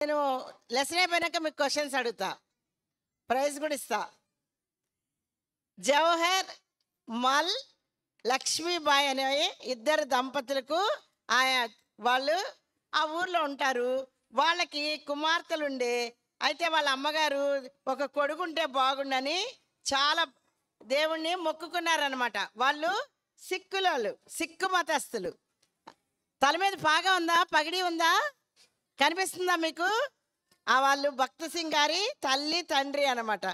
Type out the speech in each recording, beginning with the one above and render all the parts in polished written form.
నేను లెసన్ అయిపోయినాక మీకు క్వశ్చన్స్ అడుగుతా, ప్రైజ్ కూడా ఇస్తా. జవహర్ మల్ లక్ష్మీబాయి అనే ఇద్దరు దంపతులకు ఆయా వాళ్ళు ఆ ఊర్లో ఉంటారు. వాళ్ళకి కుమార్తెలు ఉండే. అయితే వాళ్ళ అమ్మగారు ఒక కొడుకుంటే బాగుండని చాలా దేవుణ్ణి మొక్కుకున్నారనమాట. వాళ్ళు సిక్కులోళ్ళు, సిక్కు మతస్థులు. తల మీద పాగా ఉందా, పగిడి ఉందా, కనిపిస్తుందా మీకు? వాళ్ళు భక్త సింగ్ గారి తల్లి తండ్రి అనమాట.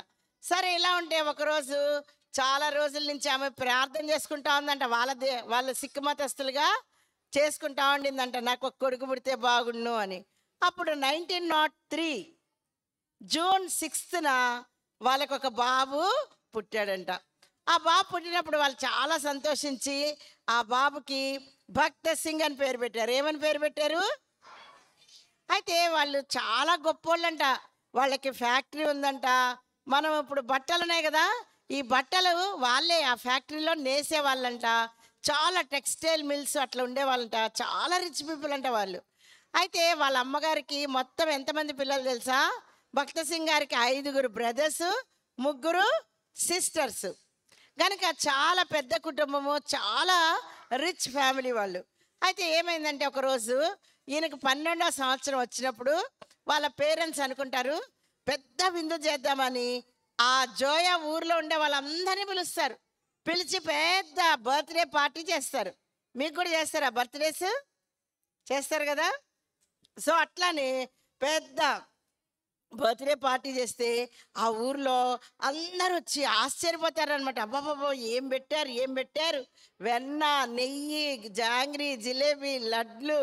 సరే, ఇలా ఉంటే ఒకరోజు చాలా రోజుల నుంచి ఆమె ప్రార్థన చేసుకుంటా ఉందంట. వాళ్ళ సిక్కు మతస్థులుగా చేసుకుంటా ఉండిందంట, నాకు ఒక కొడుకు పుడితే బాగుండు అని. అప్పుడు 1903 జూన్ 6న వాళ్ళకు ఒక బాబు పుట్టాడంట. ఆ బాబు పుట్టినప్పుడు వాళ్ళు చాలా సంతోషించి ఆ బాబుకి భక్త సింగ్ అని పేరు పెట్టారు. ఏమని పేరు పెట్టారు? అయితే వాళ్ళు చాలా గొప్పోళ్ళంట. వాళ్ళకి ఫ్యాక్టరీ ఉందంట. మనం ఇప్పుడు బట్టలు ఉన్నాయి కదా, ఈ బట్టలు వాళ్ళే ఆ ఫ్యాక్టరీలో నేసేవాళ్ళంట. చాలా టెక్స్టైల్ మిల్స్ అట్లా ఉండేవాళ్ళంట. చాలా రిచ్ పీపుల్ అంట వాళ్ళు. అయితే వాళ్ళ అమ్మగారికి మొత్తం ఎంతమంది పిల్లలు తెలుసా? భక్త సింగ్ గారికి 5 బ్రదర్స్, 3 సిస్టర్స్. కనుక చాలా పెద్ద కుటుంబము, చాలా రిచ్ ఫ్యామిలీ వాళ్ళు. అయితే ఏమైందంటే ఒకరోజు ఈయనకు 12వ సంవత్సరం వచ్చినప్పుడు వాళ్ళ పేరెంట్స్ అనుకుంటారు పెద్ద విందు చేద్దామని ఆ జోయా ఊర్లో ఉండే వాళ్ళందరినీ పిలుస్తారు. పిలిచి పెద్ద బర్త్డే పార్టీ చేస్తారు. మీకు కూడా చేస్తారా? బర్త్డేస్ చేస్తారు కదా. సో అట్లానే పెద్ద బర్త్డే పార్టీ చేస్తే ఆ ఊర్లో అందరూ వచ్చి ఆశ్చర్యపోతారనమాట. అబ్బాబాబో, ఏం పెట్టారు, ఏం పెట్టారు! వెన్న, నెయ్యి, జాంగ్రీ, జిలేబీ, లడ్లు,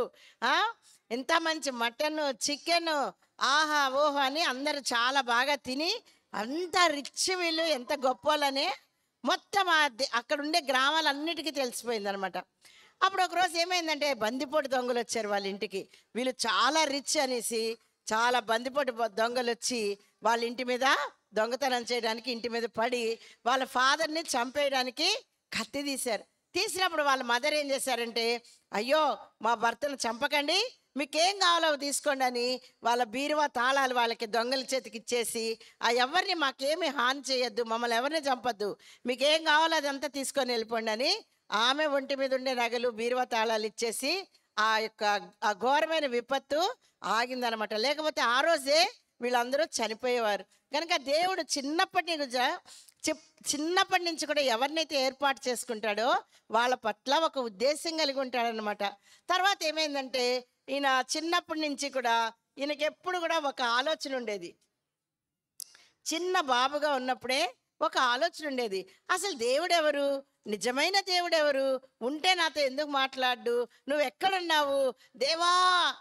ఎంత మంచి మటను, చికెను, ఆహా ఓహో అని అందరూ చాలా బాగా తిని, అంత రిచ్ వీళ్ళు, ఎంత గొప్పలని మొత్తం అక్కడ ఉండే గ్రామాలన్నిటికీ తెలిసిపోయిందనమాట. అప్పుడు ఒకరోజు ఏమైందంటే బందిపోటు దొంగలు వచ్చారు వాళ్ళ ఇంటికి. వీళ్ళు చాలా రిచ్ అనేసి చాలా బందిపోటు దొంగలు వచ్చి వాళ్ళ ఇంటి మీద దొంగతనం చేయడానికి ఇంటి మీద పడి వాళ్ళ ఫాదర్ని చంపేయడానికి కత్తి తీశారు. తీసినప్పుడు వాళ్ళ మదర్ ఏం చేశారంటే, అయ్యో మా భర్తను చంపకండి, మీకేం కావాలో తీసుకోండి అని వాళ్ళ బీరువా తాళాలు వాళ్ళకి దొంగల చేతికి ఇచ్చేసి, ఎవరిని మాకేమీ హాని చేయొద్దు, మమ్మల్ని ఎవరిని చంపొద్దు, మీకేం కావాలో అదంతా తీసుకొని వెళ్ళిపోండి అని ఆమె ఒంటి మీద ఉండే నగలు, బీరువా తాళాలు ఇచ్చేసి ఆ ఘోరమైన విపత్తు ఆగిందనమాట. లేకపోతే ఆ రోజే వీళ్ళందరూ చనిపోయేవారు. కనుక దేవుడు చిన్నప్పటి నుంచి కూడా ఎవరినైతే ఏర్పాటు చేసుకుంటాడో వాళ్ళ పట్ల ఒక ఉద్దేశం కలిగి ఉంటాడనమాట. తర్వాత ఏమైందంటే ఈయన చిన్నప్పటి నుంచి కూడా ఈయనకి ఎప్పుడు కూడా ఒక ఆలోచన ఉండేది. చిన్న బాబుగా ఉన్నప్పుడే ఒక ఆలోచన ఉండేది, అసలు దేవుడెవరు, నిజమైన దేవుడెవరు, ఉంటే నాతో ఎందుకు మాట్లాడు, నువ్వు ఎక్కడున్నావు దేవా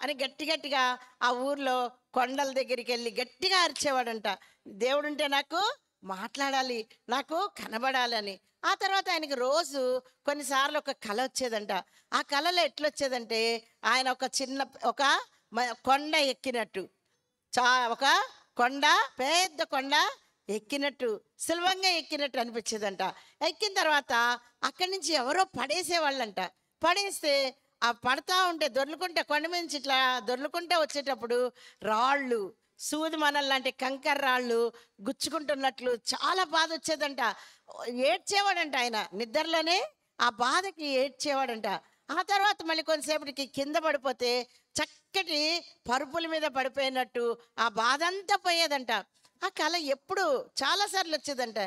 అని గట్టి గట్టిగా ఆ ఊర్లో కొండల దగ్గరికి వెళ్ళి గట్టిగా అరిచేవాడంట. దేవుడుంటే నాకు మాట్లాడాలి, నాకు కనబడాలని. ఆ తర్వాత ఆయనకి రోజు కొన్నిసార్లు ఒక కళ వచ్చేదంట. ఆ కళలో ఎట్లొచ్చేదంటే ఆయన ఒక కొండ ఎక్కినట్టు, ఒక కొండ, పెద్ద కొండ ఎక్కినట్టు, సులభంగా ఎక్కినట్టు అనిపించేదంట. ఎక్కిన తర్వాత అక్కడి నుంచి ఎవరో పడేసేవాళ్ళంట. పడేస్తే ఆ పడతా ఉంటే దొర్లుకుంటే, కొండ మీద నుంచి ఇట్లా దొర్లుకుంటే వచ్చేటప్పుడు రాళ్ళు, సూది మనల్ లాంటి కంకర రాళ్ళు గుచ్చుకుంటున్నట్లు చాలా బాధ వచ్చేదంట. ఏడ్చేవాడంట ఆయన, నిద్రలోనే ఆ బాధకి ఏడ్చేవాడంట. ఆ తర్వాత మళ్ళీ కొంతసేపటికి కింద పడిపోతే చక్కటి పరుపుల మీద పడిపోయినట్టు ఆ బాధ అంతా పోయేదంట. ఆ కళ ఎప్పుడు చాలాసార్లు వచ్చేదంట.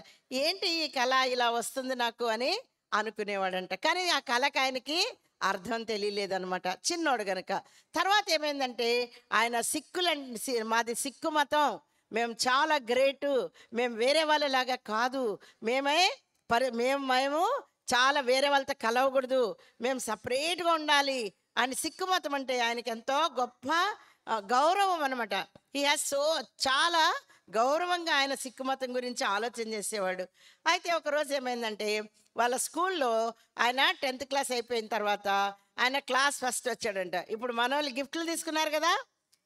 ఏంటి ఈ కళ ఇలా వస్తుంది నాకు అని అనుకునేవాడంట. కానీ ఆ కళకి ఆయనకి అర్థం తెలియలేదనమాట, చిన్నోడు గనక. తర్వాత ఏమైందంటే ఆయన మాది సిక్కు మతం, మేము చాలా గ్రేటు, మేము వేరే వాళ్ళలాగా కాదు, మేము చాలా వేరే వాళ్ళతో కలవకూడదు, మేము సపరేట్గా ఉండాలి అని సిక్కు మతం అంటే ఆయనకి ఎంతో గొప్ప గౌరవం అనమాట. చాలా గౌరవంగా ఆయన సిక్కు మతం గురించి ఆలోచన చేసేవాడు. అయితే ఒకరోజు ఏమైందంటే వాళ్ళ స్కూల్లో ఆయన 10th క్లాస్ అయిపోయిన తర్వాత ఆయన క్లాస్ ఫస్ట్ వచ్చాడంట. ఇప్పుడు మన వాళ్ళు గిఫ్ట్లు తీసుకున్నారు కదా,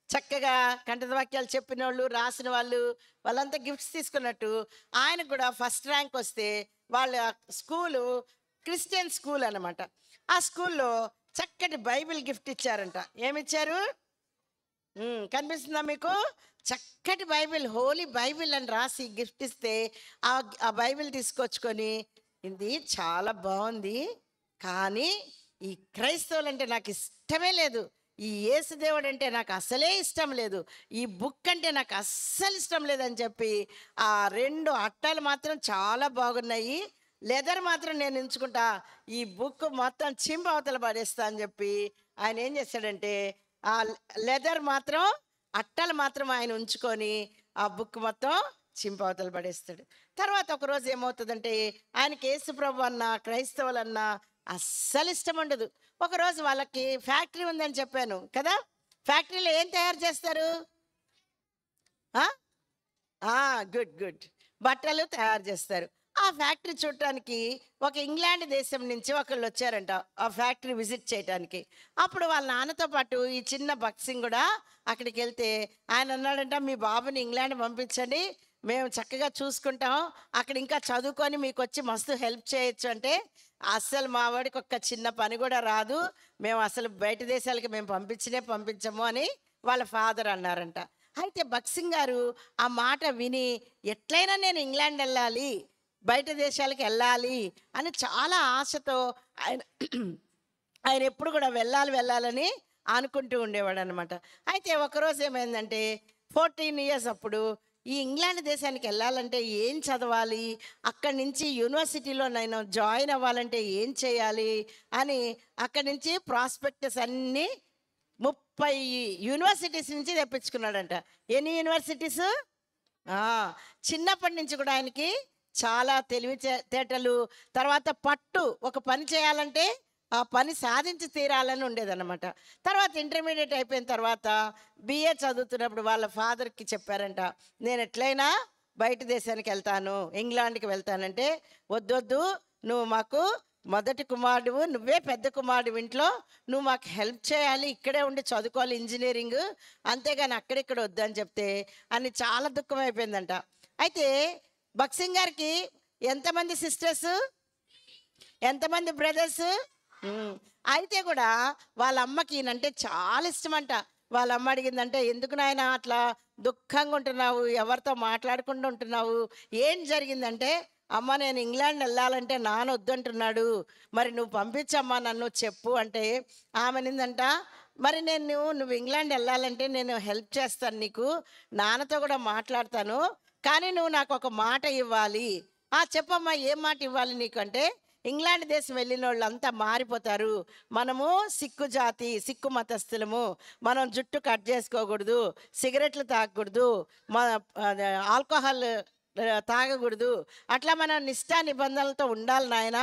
చక్కగా కంఠద వాక్యాలు చెప్పిన వాళ్ళు, రాసిన వాళ్ళంతా గిఫ్ట్స్ తీసుకున్నట్టు ఆయన కూడా ఫస్ట్ ర్యాంక్ వస్తే వాళ్ళ స్కూలు క్రిస్టియన్ స్కూల్ అనమాట. ఆ స్కూల్లో చక్కటి బైబిల్ గిఫ్ట్ ఇచ్చారంట. ఏమిచ్చారు? కనిపిస్తుందా మీకు? చక్కటి బైబిల్, హోలీ బైబిల్ అని రాసి గిఫ్ట్ ఇస్తే ఆ ఆ బైబిల్ తీసుకొచ్చుకొని, ఇది చాలా బాగుంది, కానీ ఈ క్రైస్తవులు అంటే నాకు ఇష్టమే లేదు, ఈ యేసు దేవుడు అంటే నాకు అసలే ఇష్టం లేదు, ఈ బుక్ అంటే నాకు అస్సలు ఇష్టం లేదని చెప్పి ఆ రెండు అట్టాలు మాత్రం చాలా బాగున్నాయి, లెదర్ మాత్రం నేను ఎంచుకుంటా, ఈ బుక్ మొత్తం చింప అవతల పడేస్తా అని చెప్పి ఆయన ఏం చేశాడంటే ఆ లెదర్ మాత్రం, అట్టలు మాత్రం ఆయన ఉంచుకొని ఆ బుక్ మొత్తం చింపవతలు పడేస్తాడు. తర్వాత ఒకరోజు ఏమవుతుందంటే ఆయనకి యేసుప్రభు అన్న, క్రైస్తవులన్నా అస్సలు ఇష్టం ఉండదు. ఒకరోజు వాళ్ళకి ఫ్యాక్టరీ ఉందని చెప్పాను కదా, ఫ్యాక్టరీలో ఏం తయారు చేస్తారు? గుడ్ గుడ్, బట్టలు తయారు చేస్తారు. ఆ ఫ్యాక్టరీ చూడటానికి ఒక ఇంగ్లాండ్ దేశం నుంచి ఒకళ్ళు వచ్చారంట ఆ ఫ్యాక్టరీ విజిట్ చేయడానికి. అప్పుడు వాళ్ళ నాన్నతో పాటు ఈ చిన్న బక్సింగ్ కూడా అక్కడికి వెళ్తే ఆయన అన్నాడంట, మీ బాబుని ఇంగ్లాండ్ పంపించండి, మేము చక్కగా చూసుకుంటాం, అక్కడ ఇంకా చదువుకొని మీకు వచ్చి మస్తు హెల్ప్ చేయొచ్చు అంటే, అస్సలు మా వాడికి ఒక్క చిన్న పని కూడా రాదు, మేము అసలు బయట దేశాలకి మేము పంపించము అని వాళ్ళ ఫాదర్ అన్నారంట. అయితే బక్సింగ్ గారు ఆ మాట విని ఎట్లయినా నేను ఇంగ్లాండ్ వెళ్ళాలి, బయట దేశాలకు వెళ్ళాలి అని చాలా ఆశతో ఆయన ఆయన ఎప్పుడు కూడా వెళ్ళాలని అనుకుంటూ ఉండేవాడు అనమాట. అయితే ఒకరోజు ఏమైందంటే 14 ఇయర్స్ అప్పుడు ఈ ఇంగ్లాండ్ దేశానికి వెళ్ళాలంటే ఏం చదవాలి, అక్కడి నుంచి యూనివర్సిటీలో నేను జాయిన్ అవ్వాలంటే ఏం చేయాలి అని అక్కడి నుంచి ప్రాస్పెక్టస్ అన్నీ 30 యూనివర్సిటీస్ నుంచి తెప్పించుకున్నాడంట. ఎన్ని యూనివర్సిటీస్? చిన్నప్పటి నుంచి కూడా ఆయనకి చాలా తెలివితేటలు, తర్వాత పట్టు, ఒక పని చేయాలంటే ఆ పని సాధించి తీరాలని ఉండేదన్నమాట. తర్వాత ఇంటర్మీడియట్ అయిపోయిన తర్వాత బిఏ చదువుతున్నప్పుడు వాళ్ళ ఫాదర్కి చెప్పారంట, నేను ఎట్లయినా బయట దేశానికి వెళ్తాను, ఇంగ్లాండ్కి వెళ్తానంటే, వద్దొద్దు, నువ్వు మాకు మొదటి కుమారుడువు, నువ్వే పెద్ద కుమారుడు, ఇంట్లో నువ్వు మాకు హెల్ప్ చేయాలి, ఇక్కడే ఉండి చదువుకోవాలి ఇంజనీరింగ్, అంతేగాని అక్కడిక్కడ వద్దని చెప్తే అని చాలా దుఃఖం అయిపోయిందంట. అయితే బక్సింగ్ గారికి ఎంతమంది సిస్టర్స్, ఎంతమంది బ్రదర్స్? అయితే కూడా వాళ్ళ అమ్మకి ఈయనంటే చాలా ఇష్టమంట. వాళ్ళ అమ్మ అడిగిందంటే, ఎందుకు నాయన అట్లా దుఃఖంగా ఉంటున్నావు, ఎవరితో మాట్లాడకుండా ఉంటున్నావు, ఏం జరిగిందంటే, అమ్మ నేను ఇంగ్లాండ్ వెళ్ళాలంటే నాన్న వద్దంటున్నాడు, మరి నువ్వు పంపించమ్మా నన్ను చెప్పు అంటే, ఆమెనిందంట, మరి నువ్వు ఇంగ్లాండ్ వెళ్ళాలంటే నేను హెల్ప్ చేస్తాను, నీకు నాన్నతో కూడా మాట్లాడతాను, కానీ నువ్వు నాకు ఒక మాట ఇవ్వాలి. చెప్పమ్మా, ఏం మాట ఇవ్వాలి నీకు అంటే, ఇంగ్లాండ్ దేశం వెళ్ళిన వాళ్ళంతా మారిపోతారు, మనము సిక్కు జాతి, సిక్కు మతస్థులము, మనం జుట్టు కట్ చేసుకోకూడదు, సిగరెట్లు తాగకూడదు, ఆల్కహాల్ తాగకూడదు, అట్లా మన నిష్ఠా నిబంధనలతో ఉండాలి నాయన,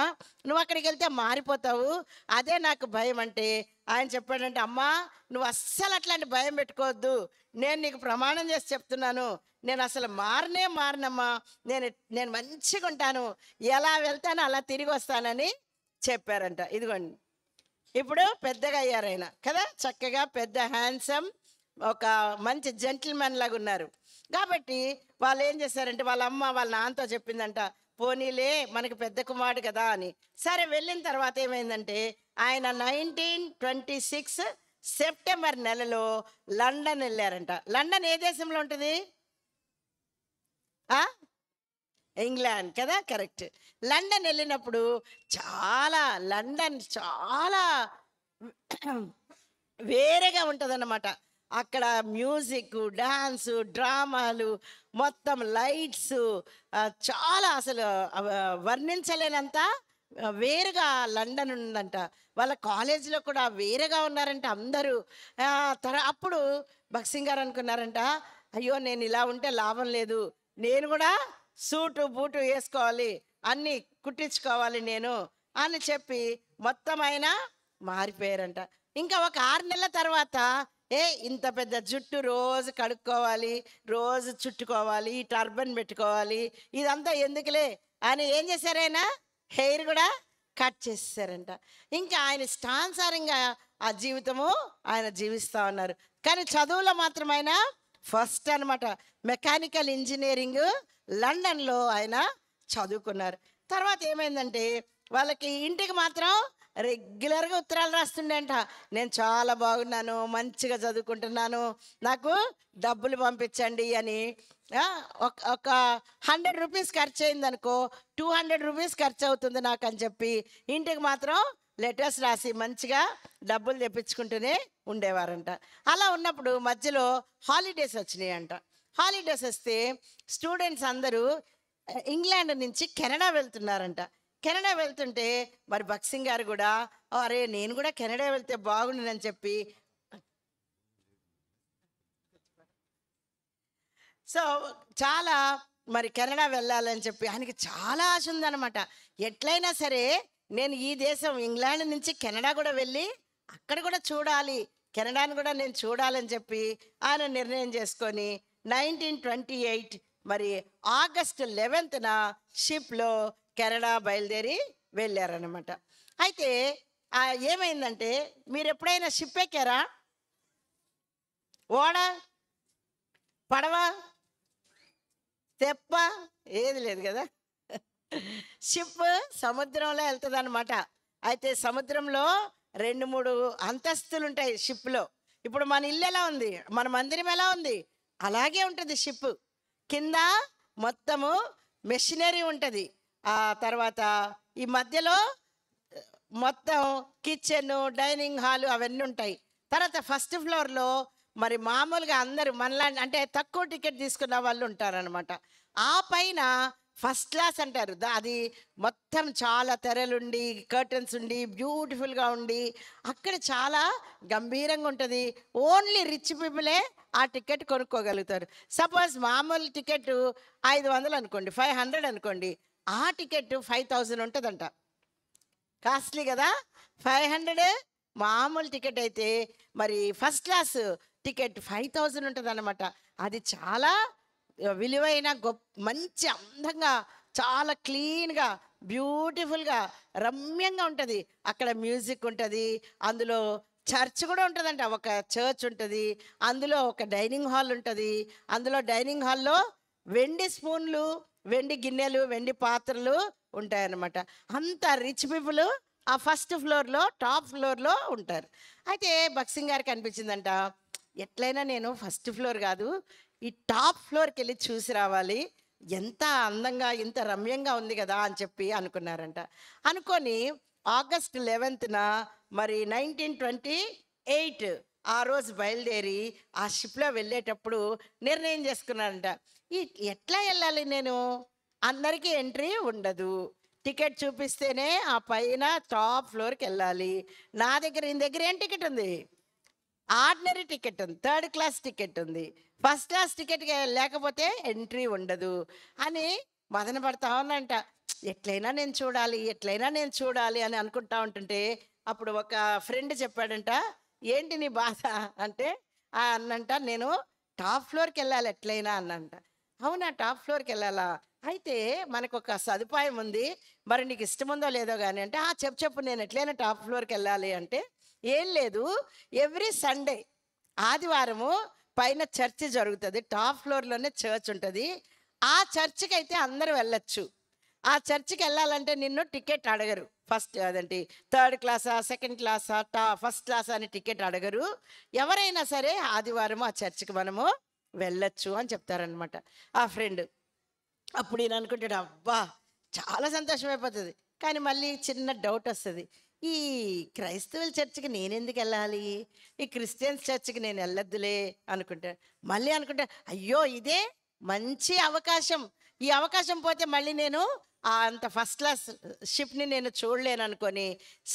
నువ్వు అక్కడికి వెళ్తే మారిపోతావు, అదే నాకు భయం అంటే ఆయన చెప్పాడంటే, అమ్మా నువ్వు అస్సలు అట్లాంటి భయం పెట్టుకోవద్దు, నేను నీకు ప్రమాణం చేసి చెప్తున్నాను, నేను అసలు మారనమ్మా, నేను మంచిగా ఉంటాను, ఎలా వెళ్తానో అలా తిరిగి వస్తానని చెప్పారంట. ఇదిగోండి, ఇప్పుడు పెద్దగా అయ్యారైనా కదా, చక్కగా పెద్ద హ్యాండ్సమ్, ఒక మంచి జెంటిల్మెన్ లాగా ఉన్నారు. కాబట్టి వాళ్ళు ఏం చేశారంటే, వాళ్ళ అమ్మ వాళ్ళ నాన్నతో చెప్పిందంట, పోనీలే మనకి పెద్ద కుమారుడు కదా అని. సరే వెళ్ళిన తర్వాత ఏమైందంటే, ఆయన 1926 సెప్టెంబర్ నెలలో లండన్ వెళ్ళారంట. లండన్ ఏ దేశంలో ఉంటుంది? ఇంగ్లాండ్ కదా, కరెక్ట్. లండన్ వెళ్ళినప్పుడు లండన్ చాలా వేరేగా ఉంటుందన్నమాట. అక్కడ మ్యూజిక్, డాన్సు, డ్రామాలు, మొత్తం లైట్స్, చాలా అసలు వర్ణించలేనంత వేరుగా లండన్ ఉందంట. వాళ్ళ కాలేజీలో కూడా వేరేగా ఉన్నారంట అందరూ. అప్పుడు బక్సింగ్ గారు అనుకున్నారంట, అయ్యో నేను ఇలా ఉంటే లాభం లేదు, నేను కూడా సూటు బూటు వేసుకోవాలి, అన్నీ కుట్టించుకోవాలి నేను అని చెప్పి మొత్తం ఆయన మారిపోయారంట. ఇంకా ఒక 6 నెలల తర్వాత ఇంత పెద్ద జుట్టు రోజు కడుక్కోవాలి, రోజు చుట్టుకోవాలి, టర్బన్ పెట్టుకోవాలి, ఇదంతా ఎందుకులే అని ఏం చేశారు, ఆయన హెయిర్ కూడా కట్ చేసేసారంట. ఇంకా ఆయన ఇష్టానుసారంగా ఆ జీవితము ఆయన జీవిస్తూ ఉన్నారు. కానీ చదువులో మాత్రం ఆయన ఫస్ట్ అనమాట. మెకానికల్ ఇంజనీరింగ్ లండన్లో ఆయన చదువుకున్నారు. తర్వాత ఏమైందంటే, వాళ్ళకి ఇంటికి మాత్రం రెగ్యులర్గా ఉత్తరాలు రాస్తుండే అంట. నేను చాలా బాగున్నాను, మంచిగా చదువుకుంటున్నాను, నాకు డబ్బులు పంపించండి అని. ఆ, ఒక 100 రూపీస్ ఖర్చు అయిందనుకో, 200 రూపీస్ ఖర్చు అవుతుంది నాకు అని చెప్పి ఇంటికి మాత్రం లెటర్స్ రాసి మంచిగా డబ్బులు తెప్పించుకుంటూనే ఉండేవారంట. అలా ఉన్నప్పుడు మధ్యలో హాలిడేస్ వచ్చినాయి అంట. హాలిడేస్ వస్తే స్టూడెంట్స్ అందరూ ఇంగ్లాండ్ నుంచి కెనడా వెళ్తున్నారంట. కెనడా వెళ్తుంటే మరి భక్సింగ్ గారు కూడా, అరే నేను కూడా కెనడా వెళ్తే బాగుండని చెప్పి, సో చాలా మరి కెనడా వెళ్ళాలని చెప్పి ఆయనకి చాలా ఆశ ఉందన్నమాట. ఎట్లయినా సరే నేను ఈ దేశం ఇంగ్లాండ్ నుంచి కెనడా కూడా వెళ్ళి అక్కడ కూడా చూడాలి, కెనడాను కూడా నేను చూడాలని చెప్పి ఆయన నిర్ణయం చేసుకొని 1928 మరి ఆగస్టు 11న షిప్లో కెనడా బయలుదేరి వెళ్ళారనమాట. అయితే ఏమైందంటే, మీరు ఎప్పుడైనా షిప్ ఎక్కారా? ఓడ, పడవ, తెప్ప ఏది లేదు కదా. షిప్ సముద్రంలో వెళ్తుంది అనమాట. అయితే సముద్రంలో 2-3 అంతస్తులు ఉంటాయి షిప్లో. ఇప్పుడు మన ఇల్లు ఎలా ఉంది, మన మందిరం ఎలా ఉంది, అలాగే ఉంటుంది షిప్. కింద మొత్తము మెషినరీ ఉంటుంది. ఆ తర్వాత ఈ మధ్యలో మొత్తం కిచెన్, డైనింగ్ హాలు అవన్నీ ఉంటాయి. తర్వాత ఫస్ట్ ఫ్లోర్లో మరి మామూలుగా అందరూ మనలా అంటే తక్కువ టికెట్ తీసుకున్న వాళ్ళు ఉంటారనమాట. ఆ పైన ఫస్ట్ క్లాస్ అంటారు, అది మొత్తం చాలా తెరలుండి కర్టన్స్ ఉండి బ్యూటిఫుల్గా ఉండి అక్కడ చాలా గంభీరంగా ఉంటుంది. ఓన్లీ రిచ్ పీపులే ఆ టికెట్ కొనుక్కోగలుగుతారు. సపోజ్ మామూలు టికెట్ 500 అనుకోండి, 500 అనుకోండి, ఆ టికెట్ 5000 ఉంటుందంట. కాస్ట్లీ కదా. 500 మామూలు టికెట్ అయితే మరి ఫస్ట్ క్లాస్ టికెట్ 5000 ఉంటుంది అన్నమాట. అది చాలా విలువైన మంచి అందంగా చాలా క్లీన్గా బ్యూటిఫుల్గా రమ్యంగా ఉంటుంది. అక్కడ మ్యూజిక్ ఉంటుంది, అందులో చర్చ్ కూడా ఉంటుందంట. ఒక చర్చ్ ఉంటుంది, అందులో ఒక డైనింగ్ హాల్ ఉంటుంది. అందులో డైనింగ్ హాల్లో వెండి స్పూన్లు, వెండి గిన్నెలు, వెండి పాత్రలు ఉంటాయన్నమాట. అంత రిచ్ పీపుల్ ఆ ఫస్ట్ ఫ్లోర్లో, టాప్ ఫ్లోర్లో ఉంటారు. అయితే భక్సింగ్ గారికి అనిపించిందంట, ఎట్లయినా నేను ఫస్ట్ ఫ్లోర్ కాదు, ఈ టాప్ ఫ్లోర్కి వెళ్ళి చూసి రావాలి, ఎంత అందంగా ఎంత రమ్యంగా ఉంది కదా అని చెప్పి అనుకున్నారంట. అనుకొని ఆగస్ట్ 11న మరి 1928 ఆ రోజు బయలుదేరి ఆ షిప్లో వెళ్ళేటప్పుడు నిర్ణయం చేసుకున్నారంట, ఈ ఎట్లా వెళ్ళాలి నేను, అందరికీ ఎంట్రీ ఉండదు, టికెట్ చూపిస్తేనే ఆ పైన టాప్ ఫ్లోర్కి వెళ్ళాలి. ఈయన దగ్గర ఏం టికెట్ ఉంది, ఆర్డినరీ టికెట్ ఉంది, 3rd క్లాస్ టికెట్ ఉంది, ఫస్ట్ క్లాస్ టికెట్ లేకపోతే ఎంట్రీ ఉండదు అని మదన పడతా ఉన్నంట. ఎట్లయినా నేను చూడాలి, ఎట్లయినా నేను చూడాలి అని అనుకుంటా ఉంటుంటే అప్పుడు ఒక ఫ్రెండ్ చెప్పాడంట, ఏంటి నీ బాధ అంటే అన్నంట, నేను టాప్ ఫ్లోర్కి వెళ్ళాలి ఎట్లయినా అన్నంట. అవునా, టాప్ ఫ్లోర్కి వెళ్ళాలా, అయితే మనకు ఒక సదుపాయం ఉంది, మరి నీకు ఇష్టముందో లేదో కానీ అంటే, చెప్పు నేను ఎట్లయినా టాప్ ఫ్లోర్కి వెళ్ళాలి అంటే, ఏం లేదు, ఎవ్రీ సండే ఆదివారము పైన చర్చ్ జరుగుతుంది, టాప్ ఫ్లోర్లోనే చర్చ్ ఉంటుంది, ఆ చర్చ్కి అయితే అందరూ వెళ్ళొచ్చు. ఆ చర్చ్కి వెళ్ళాలంటే నిన్ను టికెట్ అడగరు, ఫస్ట్ అదేంటి 3rd క్లాసా, 2nd క్లాసా, ఫస్ట్ క్లాసా అని టికెట్ అడగరు. ఎవరైనా సరే ఆదివారం ఆ చర్చ్కి మనము వెళ్ళొచ్చు అని చెప్తారనమాట ఆ ఫ్రెండ్. అప్పుడు ఈయన అనుకుంటాడు, అబ్బా చాలా సంతోషం అయిపోతుంది. కానీ మళ్ళీ చిన్న డౌట్ వస్తుంది, ఈ క్రైస్తవుల చర్చికి నేను ఎందుకు వెళ్ళాలి, ఈ క్రిస్టియన్స్ చర్చికి నేను వెళ్ళొద్దులే అనుకుంటా. మళ్ళీ అనుకుంటా, అయ్యో ఇదే మంచి అవకాశం, ఈ అవకాశం పోతే మళ్ళీ నేను అంత ఫస్ట్ క్లాస్ షిప్ని నేను చూడలేను అనుకొని,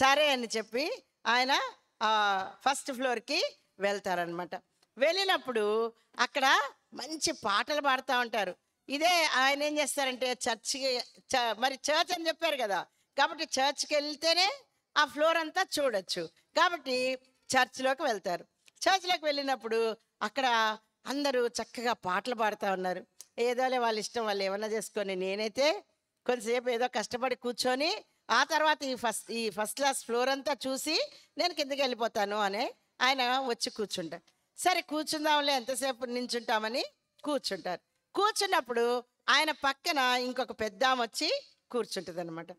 సరే అని చెప్పి ఆయన ఫస్ట్ ఫ్లోర్కి వెళ్తారనమాట. వెళ్ళినప్పుడు అక్కడ మంచి పాటలు పాడుతూ ఉంటారు. ఇదే ఆయన ఏం చేస్తారంటే చర్చికి, మరి చర్చ్ అని చెప్పారు కదా, కాబట్టి చర్చ్కి వెళ్తేనే ఆ ఫ్లోర్ అంతా చూడొచ్చు, కాబట్టి చర్చ్లోకి వెళ్తారు. చర్చ్లోకి వెళ్ళినప్పుడు అక్కడ అందరూ చక్కగా పాటలు పాడుతూ ఉన్నారు. ఏదోలే వాళ్ళ ఇష్టం, వాళ్ళు ఏమన్నా చేసుకొని, నేనైతే కొంతసేపు ఏదో కష్టపడి కూర్చొని ఆ తర్వాత ఈ ఫస్ట్ క్లాస్ ఫ్లోర్ అంతా చూసి నేను కిందకి వెళ్ళిపోతాను అని ఆయన వచ్చి కూర్చుంటారు. సరే కూర్చుందాంలే, ఎంతసేపు నించుంటామని కూర్చుంటారు. కూర్చున్నప్పుడు ఆయన పక్కన ఇంకొక పెద్ద ఆమె వచ్చి కూర్చుంటుంది అనమాట.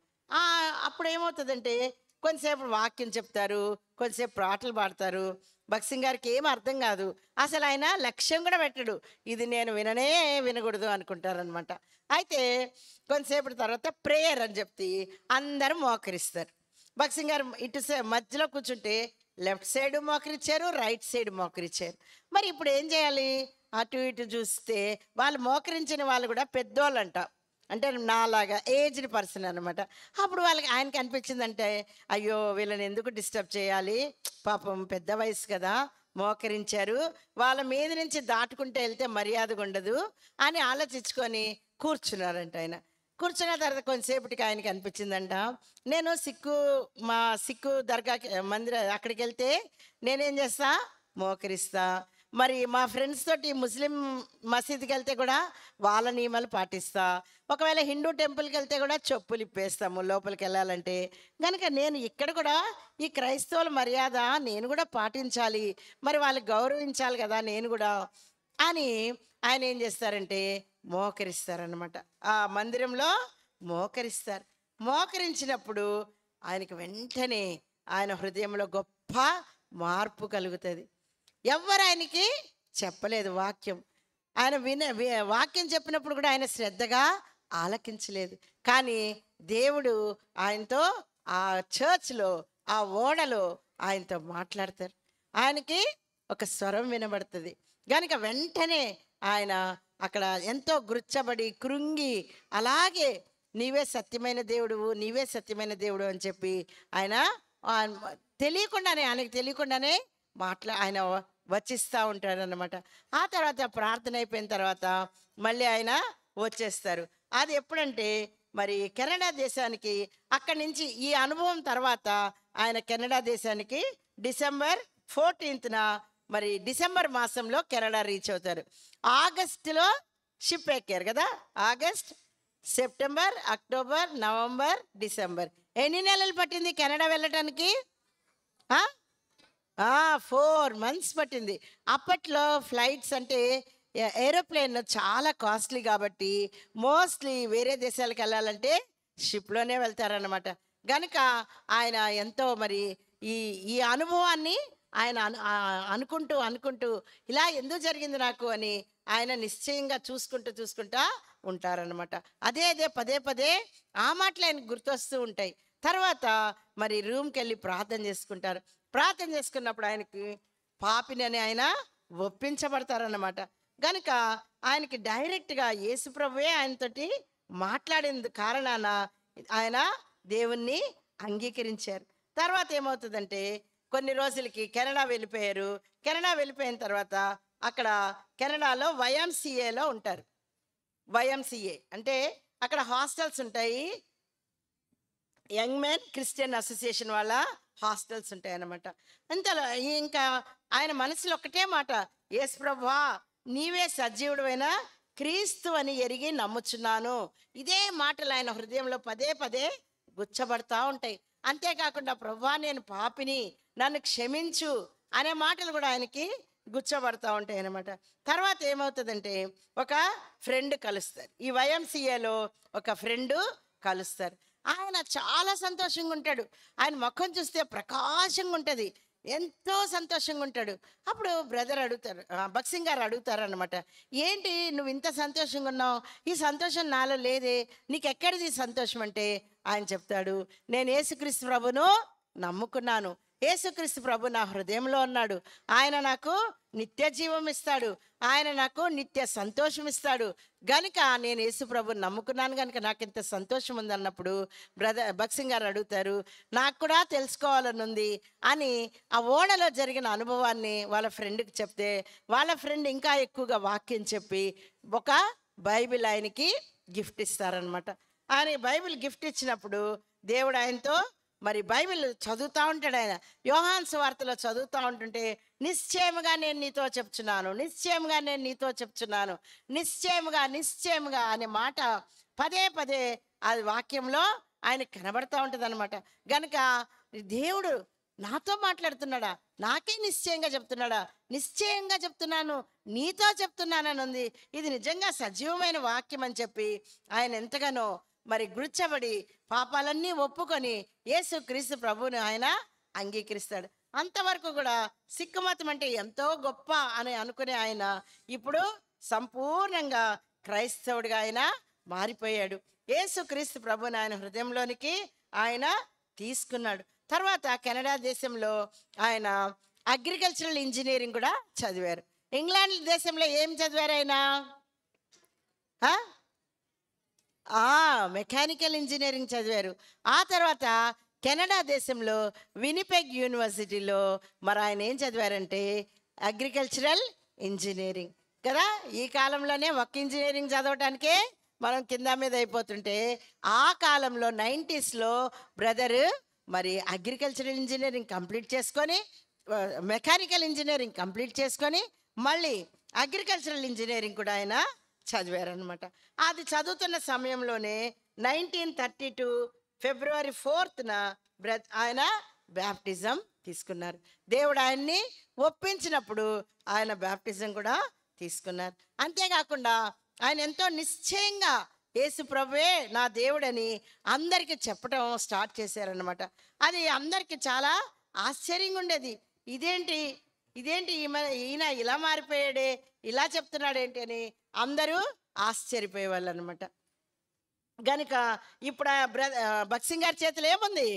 అప్పుడు ఏమవుతుందంటే కొంతసేపు వాక్యం చెప్తారు, కొంతసేపు పాటలు పాడతారు. భక్సింగ్ గారికి ఏం అర్థం కాదు. అసలు ఆయన లక్ష్యం కూడా పెట్టడు. ఇది నేను విననే వినకూడదు అనుకుంటారనమాట. అయితే కొంతసేపటి తర్వాత ప్రేయర్ అని చెప్తే అందరూ మోకరిస్తారు. భక్సింగ్ గారు మధ్యలో కూర్చుంటే లెఫ్ట్ సైడ్ మోకరిచ్చారు, రైట్ సైడ్ మోకరిచ్చారు. మరి ఇప్పుడు ఏం చేయాలి? అటు ఇటు చూస్తే వాళ్ళు మోకరించిన వాళ్ళు కూడా పెద్దోళ్ళంట, అంటే నాలాగా ఏజ్డ్ పర్సన్ అనమాట. అప్పుడు ఆయనకి అనిపించిందంటే, అయ్యో వీళ్ళని ఎందుకు డిస్టర్బ్ చేయాలి, పాపం పెద్ద వయసు కదా, మోకరించారు, వాళ్ళ మీద నుంచి దాటుకుంటే వెళ్తే మర్యాదగా ఉండదు అని ఆలోచించుకొని కూర్చున్నారంట. ఆయన కూర్చున్న తర్వాత కొంతసేపటికి ఆయనకి అనిపించిందంట, నేను మా సిక్కు దర్గాకి అక్కడికి వెళ్తే నేనేం చేస్తా, మోకరిస్తా. మరి మా ఫ్రెండ్స్ తోటి ముస్లిం మసీద్కి వెళ్తే కూడా వాళ్ళ నియమాలు పాటిస్తా. ఒకవేళ హిందూ టెంపుల్కి వెళ్తే కూడా చెప్పులు ఇప్పేస్తాము లోపలికి వెళ్ళాలంటే. కనుక నేను ఇక్కడ కూడా ఈ క్రైస్తవుల మర్యాద నేను కూడా పాటించాలి, మరి వాళ్ళు గౌరవించాలి కదా నేను కూడా అని ఆయన ఏం చేస్తారంటే మోకరిస్తారనమాట. ఆ మందిరంలో మోకరిస్తారు. మోకరించినప్పుడు ఆయనకి వెంటనే ఆయన హృదయంలో గొప్ప మార్పు కలుగుతుంది. ఎవ్వరు ఆయనకి చెప్పలేదు వాక్యం. ఆయన వాక్యం చెప్పినప్పుడు కూడా ఆయన శ్రద్ధగా ఆలకించలేదు. కానీ దేవుడు ఆయనతో ఆ చర్చ్లో, ఆ ఓడలో ఆయనతో మాట్లాడతారు. ఆయనకి ఒక స్వరం వినబడుతుంది. కనుక వెంటనే ఆయన అక్కడ ఎంతో గుర్చబడి కృంగి, అలాగే నీవే సత్యమైన దేవుడువు, నీవే సత్యమైన దేవుడు అని చెప్పి ఆయన ఆయనకు తెలియకుండానే ఆయన వచ్చిస్తూ ఉంటాడనమాట. ఆ తర్వాత ప్రార్థన అయిపోయిన తర్వాత మళ్ళీ ఆయన వచ్చేస్తారు. అది ఎప్పుడంటే మరి కెనడా దేశానికి, అక్కడి నుంచి ఈ అనుభవం తర్వాత ఆయన కెనడా దేశానికి డిసెంబర్ 14న మరి డిసెంబర్ మాసంలో కెనడా రీచ్ అవుతారు. ఆగస్టులో షిప్ ఎక్కారు కదా. August, September, October, November, December, ఎన్ని నెలలు పట్టింది కెనడా వెళ్ళటానికి? 4 months పట్టింది. అప్పట్లో ఫ్లైట్స్ అంటే ఏరోప్లేన్ చాలా కాస్ట్లీ కాబట్టి మోస్ట్లీ వేరే దేశాలకు వెళ్ళాలంటే షిప్లోనే వెళ్తారన్నమాట. కనుక ఆయన ఎంతో మరి ఈ ఈ అనుభవాన్ని ఆయన అనుకుంటూ ఇలా ఎందుకు జరిగింది నాకు అని ఆయన నిశ్చయంగా చూసుకుంటా ఉంటారనమాట. అదే పదే పదే ఆ మాటలు ఆయనకు గుర్తొస్తూ ఉంటాయి. తర్వాత మరి రూమ్కి వెళ్ళి ప్రార్థన చేసుకుంటారు. ప్రార్థన చేసుకున్నప్పుడు ఆయనకి పాపిని అని ఆయన ఒప్పించబడతారన్నమాట. కనుక ఆయనకి డైరెక్ట్గా యేసుప్రభువే ఆయనతోటి మాట్లాడిన కారణాన ఆయన దేవుణ్ణి అంగీకరించారు. తర్వాత ఏమవుతుందంటే కొన్ని రోజులకి కెనడా వెళ్ళిపోయారు. కెనడా వెళ్ళిపోయిన తర్వాత అక్కడ కెనడాలో YMCAలో ఉంటారు. YMCA అంటే అక్కడ హాస్టల్స్ ఉంటాయి. యంగ్ మెన్ క్రిస్టియన్ అసోసియేషన్ వాళ్ళ హాస్టల్స్ ఉంటాయి అన్నమాట. అంతలో ఇంకా ఆయన మనసులో ఒకటే మాట, యేసు ప్రభువా నీవే సజీవుడైన క్రీస్తు అని ఎరిగి నమ్ముచున్నాను. ఇదే మాటలు ఆయన హృదయంలో పదే పదే గుచ్చబడతా ఉంటాయి. అంతేకాకుండా ప్రభువా నేను పాపిని, నన్ను క్షమించు అనే మాటలు కూడా ఆయనకి గుచ్చబడతా ఉంటాయి అన్నమాట. తర్వాత ఏమవుతుందంటే ఒక ఫ్రెండ్ కలుస్తారు. ఈ YMCAలో ఒక ఫ్రెండు కలుస్తారు. ఆయన చాలా సంతోషంగా ఉంటాడు. ఆయన ముఖం చూస్తే ప్రకాశంగా ఉంటుంది, ఎంతో సంతోషంగా ఉంటాడు. అప్పుడు బ్రదర్ అడుగుతారు, భక్సింగ్ గారు అడుగుతారు అనమాట, ఏంటి నువ్వు ఇంత సంతోషంగా ఉన్నావు, ఈ సంతోషం నాలో లేదే, నీకు ఎక్కడిది సంతోషం అంటే ఆయన చెప్తాడు, నేను యేసుక్రీస్తు ప్రభును నమ్ముకున్నాను, యేసుక్రీస్తు ప్రభు నా హృదయంలో ఉన్నాడు, ఆయన నాకు నిత్య జీవం ఇస్తాడు, ఆయన నాకు నిత్య సంతోషం ఇస్తాడు, గనుక నేను యేసు ప్రభుని నమ్ముకున్నాను కనుక నాకు ఇంత సంతోషం ఉంది అన్నప్పుడు భక్సింగ్ గారు అడుగుతారు, నాకు కూడా తెలుసుకోవాలని ఉంది అని ఆ ఓడలో జరిగిన అనుభవాన్ని వాళ్ళ ఫ్రెండ్కి చెప్తే వాళ్ళ ఫ్రెండ్ ఇంకా ఎక్కువగా వాక్యం చెప్పి ఒక బైబిల్ ఆయనకి గిఫ్ట్ ఇస్తారనమాట. ఆయన బైబిల్ గిఫ్ట్ ఇచ్చినప్పుడు దేవుడు ఆయనతో మరి బైబిల్ చదువుతూ ఉంటాడు. ఆయన యోహాను సువార్తలో చదువుతూ ఉంటుంటే నిశ్చయముగా నేను నీతో చెప్తున్నాను, నిశ్చయముగా నేను నీతో చెప్తున్నాను, నిశ్చయముగా అనే మాట పదే పదే అది వాక్యంలో ఆయనకు కనబడతా ఉంటుంది అనమాట. గనుక దేవుడు నాతో మాట్లాడుతున్నాడా, నాకే నిశ్చయంగా చెప్తున్నాడా, నిశ్చయంగా చెప్తున్నాను, నీతో చెప్తున్నానని ఉంది. ఇది నిజంగా సజీవమైన వాక్యం అని చెప్పి ఆయన ఎంతగానో మరి గుర్చబడి పాపాలన్నీ ఒప్పుకొని యేసుక్రీస్తు ప్రభువుని ఆయన అంగీకరిస్తాడు. అంతవరకు కూడా సిక్కు మతం అంటే ఎంతో గొప్ప అని అనుకునే ఆయన ఇప్పుడు సంపూర్ణంగా క్రైస్తవుడిగా ఆయన మారిపోయాడు. యేసుక్రీస్తు ప్రభువుని ఆయన హృదయంలోనికి ఆయన తీసుకున్నాడు. తర్వాత కెనడా దేశంలో ఆయన అగ్రికల్చరల్ ఇంజనీరింగ్ కూడా చదివారు. ఇంగ్లాండ్ దేశంలో ఏం చదివారు ఆయన? మెకానికల్ ఇంజనీరింగ్ చదివారు. ఆ తర్వాత కెనడా దేశంలో వినిపెగ్ యూనివర్సిటీలో మరి ఆయన ఏం చదివారంటే అగ్రికల్చరల్ ఇంజనీరింగ్ కదా. ఈ కాలంలోనే ఒక ఇంజనీరింగ్ చదవటానికే మనం కింద మీద అయిపోతుంటే, ఆ కాలంలో 90స్లో బ్రదరు మరి అగ్రికల్చరల్ ఇంజనీరింగ్ కంప్లీట్ చేసుకొని, మెకానికల్ ఇంజనీరింగ్ కంప్లీట్ చేసుకొని మళ్ళీ అగ్రికల్చరల్ ఇంజనీరింగ్ కూడా ఆయన చదివారనమాట. అది చదువుతున్న సమయంలోనే 1932 ఫిబ్రవరి 4న ఆయన బ్యాప్టిజం తీసుకున్నారు. దేవుడు ఆయన్ని ఒప్పించినప్పుడు ఆయన బ్యాప్టిజం కూడా తీసుకున్నారు. అంతేకాకుండా ఆయన ఎంతో నిశ్చయంగా యేసు ప్రభువే నా దేవుడని అందరికీ చెప్పడం స్టార్ట్ చేశారనమాట. అది అందరికీ చాలా ఆశ్చర్యంగా ఉండేది. ఇదేంటి ఈయన ఇలా మారిపోయాడే, ఇలా చెప్తున్నాడేంటి అని అందరూ ఆశ్చర్యపోయేవాళ్ళు అనమాట. కనుక ఇప్పుడు భక్సింగ్ గారి చేతిలో ఏముంది?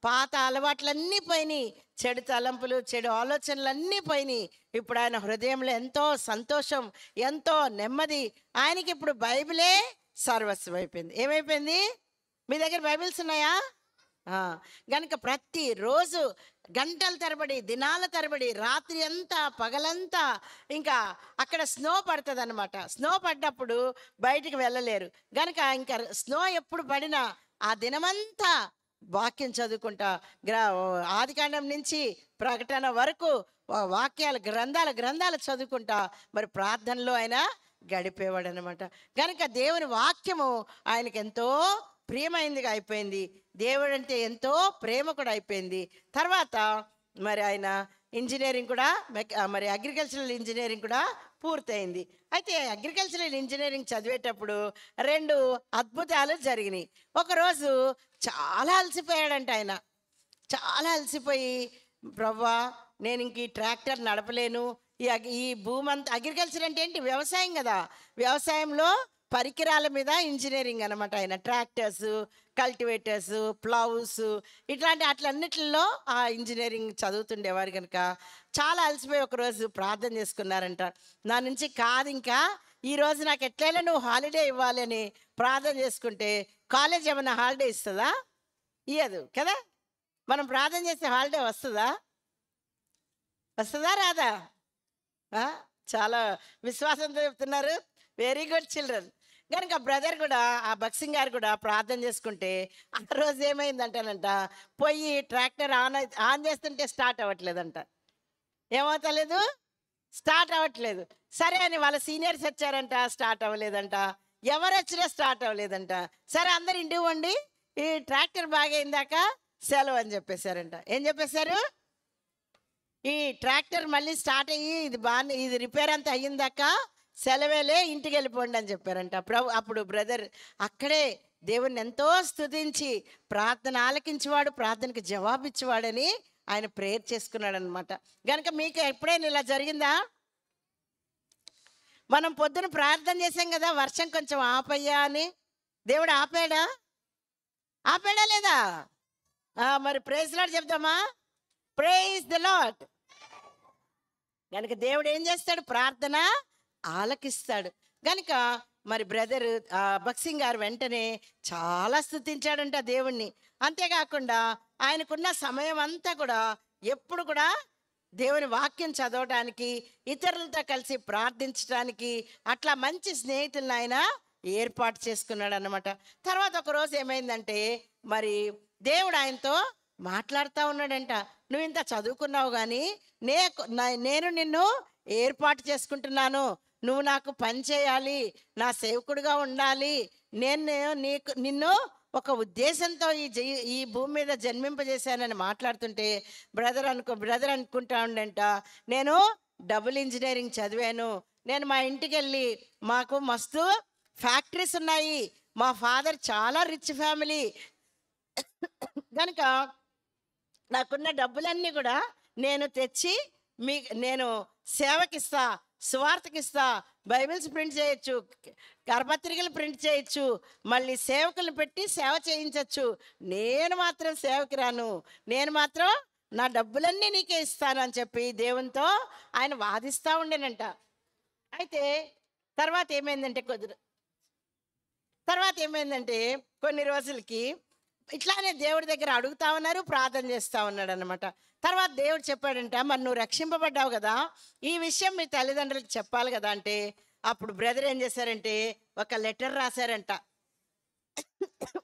పాత అలవాట్లన్నీ పోయినాయి, చెడు తలంపులు, చెడు ఆలోచనలన్నీ పోయినాయి. ఇప్పుడు ఆయన హృదయంలో ఎంతో సంతోషం, ఎంతో నెమ్మది. ఆయనకి ఇప్పుడు బైబిలే సర్వస్వం అయిపోయింది. ఏమైపోయింది? మీ దగ్గర బైబిల్స్ ఉన్నాయా? గనుక ప్రతిరోజు గంటల తరబడి, దినాల తరబడి, రాత్రి అంతా పగలంతా ఇంకా అక్కడ స్నో పడుతుంది అనమాట. స్నో పడ్డప్పుడు బయటికి వెళ్ళలేరు. గనుక ఇంకా స్నో ఎప్పుడు పడినా ఆ దినమంతా వాక్యం చదువుకుంటా, ఆదికాండం నుంచి ప్రకటన వరకు వాక్యాలు గ్రంథాలు చదువుకుంటా మరి ప్రార్థనలో ఆయన గడిపేవాడు అనమాట. కనుక దేవుని వాక్యము ఆయనకి ఎంతో ప్రియమైందిగా అయిపోయింది. దేవుడు అంటే ఎంతో ప్రేమ కూడా అయిపోయింది. తర్వాత మరి ఆయన ఇంజనీరింగ్ కూడా మరి అగ్రికల్చరల్ ఇంజనీరింగ్ కూడా పూర్తయింది. అయితే అగ్రికల్చరల్ ఇంజనీరింగ్ చదివేటప్పుడు 2 అద్భుతాలు జరిగినాయి. ఒకరోజు చాలా అలసిపోయాడంట ఆయన. చాలా అలసిపోయి, ప్రభువా నేను ఇంక ఈ ట్రాక్టర్ నడపలేను, ఈ భూమి అంతా, అగ్రికల్చర్ అంటే ఏంటి? వ్యవసాయం కదా. వ్యవసాయంలో పరికరాల మీద ఇంజనీరింగ్ అనమాట. ఆయన ట్రాక్టర్స్, కల్టివేటర్స్, ప్లౌస్ ఇట్లాంటి అట్లన్నిటిలో ఆ ఇంజనీరింగ్ చదువుతుండేవారు. కనుక చాలా అలసిపోయి ఒకరోజు ప్రార్థన చేసుకున్నారంట. నా నుంచి కాదు, ఇంకా ఈరోజు నాకు ఎట్లయినా నువ్వు హాలిడే ఇవ్వాలి అని ప్రార్థన చేసుకుంటే, కాలేజ్ ఏమైనా హాలిడే ఇస్తుందా? ఇయ్యదు కదా. మనం ప్రార్థన చేస్తే హాలిడే వస్తుందా రాదా? చాలా విశ్వాసంతో చెప్తున్నారు. Very good children. కనుక బ్రదర్ కూడా, ఆ భక్సింగ్ గారు కూడా ప్రార్థన చేసుకుంటే ఆ రోజు ఏమైందంటానంట, పోయి ట్రాక్టర్ ఆన్ చేస్తుంటే స్టార్ట్ అవ్వట్లేదంట. ఏమవుతలేదు? స్టార్ట్ అవ్వట్లేదు. సరే అని వాళ్ళ సీనియర్స్ వచ్చారంట, స్టార్ట్ అవ్వలేదంట. ఎవరు వచ్చినా స్టార్ట్ అవ్వలేదంట. సరే అందరు ఇంటికి వండి, ఈ ట్రాక్టర్ బాగా అయిందాక సెలవు అని చెప్పేశారంట. ఏం చెప్పేశారు? ఈ ట్రాక్టర్ మళ్ళీ స్టార్ట్ అయ్యి ఇది రిపేర్ అంతా అయ్యిందాక సెలవేలే, ఇంటికి వెళ్ళిపోండి అని చెప్పారంట. అప్పుడు బ్రదర్ అక్కడే దేవుణ్ణి ఎంతో స్తుతించి, ప్రార్థన ఆలకించేవాడు, ప్రార్థనకి జవాబిచ్చేవాడని ఆయన ప్రేయర్ చేసుకున్నాడు అనమాట. కనుక మీకు ఎప్పుడైనా ఇలా జరిగిందా? మనం పొద్దున ప్రార్థన చేసాం కదా, వర్షం కొంచెం ఆపయ్యా అని. దేవుడు ఆపాడా లేదా? మరి ప్రైజ్ లార్డ్ చెప్దామా? Praise the Lord. కనుక దేవుడు ఏం చేస్తాడు? ప్రార్థన ఆలకిస్తాడు. కనుక మరి బ్రదర్ భక్సింగ్ గారు వెంటనే చాలా స్తుతించాడంట దేవుణ్ణి. అంతేకాకుండా ఆయనకున్న సమయం అంతా కూడా ఎప్పుడు కూడా దేవుని వాక్యం చదవడానికి, ఇతరులతో కలిసి ప్రార్థించడానికి, అట్లా మంచి స్నేహితులను ఆయన ఏర్పాటు చేసుకున్నాడు అన్నమాట. తర్వాత ఒకరోజు ఏమైందంటే, మరి దేవుడు ఆయనతో మాట్లాడుతూ ఉన్నాడంట. నువ్వు ఇంత చదువుకున్నావు కానీ నేను నిన్ను ఏర్పాటు చేసుకుంటున్నాను, నువ్వు నాకు పని చేయాలి, నా సేవకుడిగా ఉండాలి, నేను నిన్ను ఒక ఉద్దేశంతో ఈ భూమి మీద జన్మింపజేశానని మాట్లాడుతుంటే బ్రదర్ అనుకుంటా ఉండంట, నేను డబుల్ ఇంజనీరింగ్ చదివాను, నేను మా ఇంటికి వెళ్ళి, మాకు మస్తు ఫ్యాక్టరీస్ ఉన్నాయి, మా ఫాదర్ చాలా రిచ్ ఫ్యామిలీ కనుక నాకున్న డబ్బులన్నీ కూడా నేను తెచ్చి మీ నేను సేవకిస్తా, సువార్తకిస్తా, బైబిల్స్ ప్రింట్ చేయొచ్చు, కరపత్రికలు ప్రింట్ చేయొచ్చు, మళ్ళీ సేవకులను పెట్టి సేవ చేయించవచ్చు. నేను మాత్రం సేవకి రాను, నేను మాత్రం నా డబ్బులన్నీ నీకే ఇస్తాను అని చెప్పి దేవునితో ఆయన వాదిస్తూ ఉండేనంట. అయితే తర్వాత ఏమైందంటే కొన్ని రోజులకి ఇట్లానే దేవుడి దగ్గర అడుగుతా ఉన్నారు, ప్రార్థన చేస్తూ ఉన్నాడు అనమాట. తర్వాత దేవుడు చెప్పాడంట, మరి నువ్వు రక్షింపబడ్డావు కదా, ఈ విషయం మీ తల్లిదండ్రులకు చెప్పాలి కదా అంటే, అప్పుడు బ్రదర్ ఏం చేశారంటే ఒక లెటర్ రాశారంట.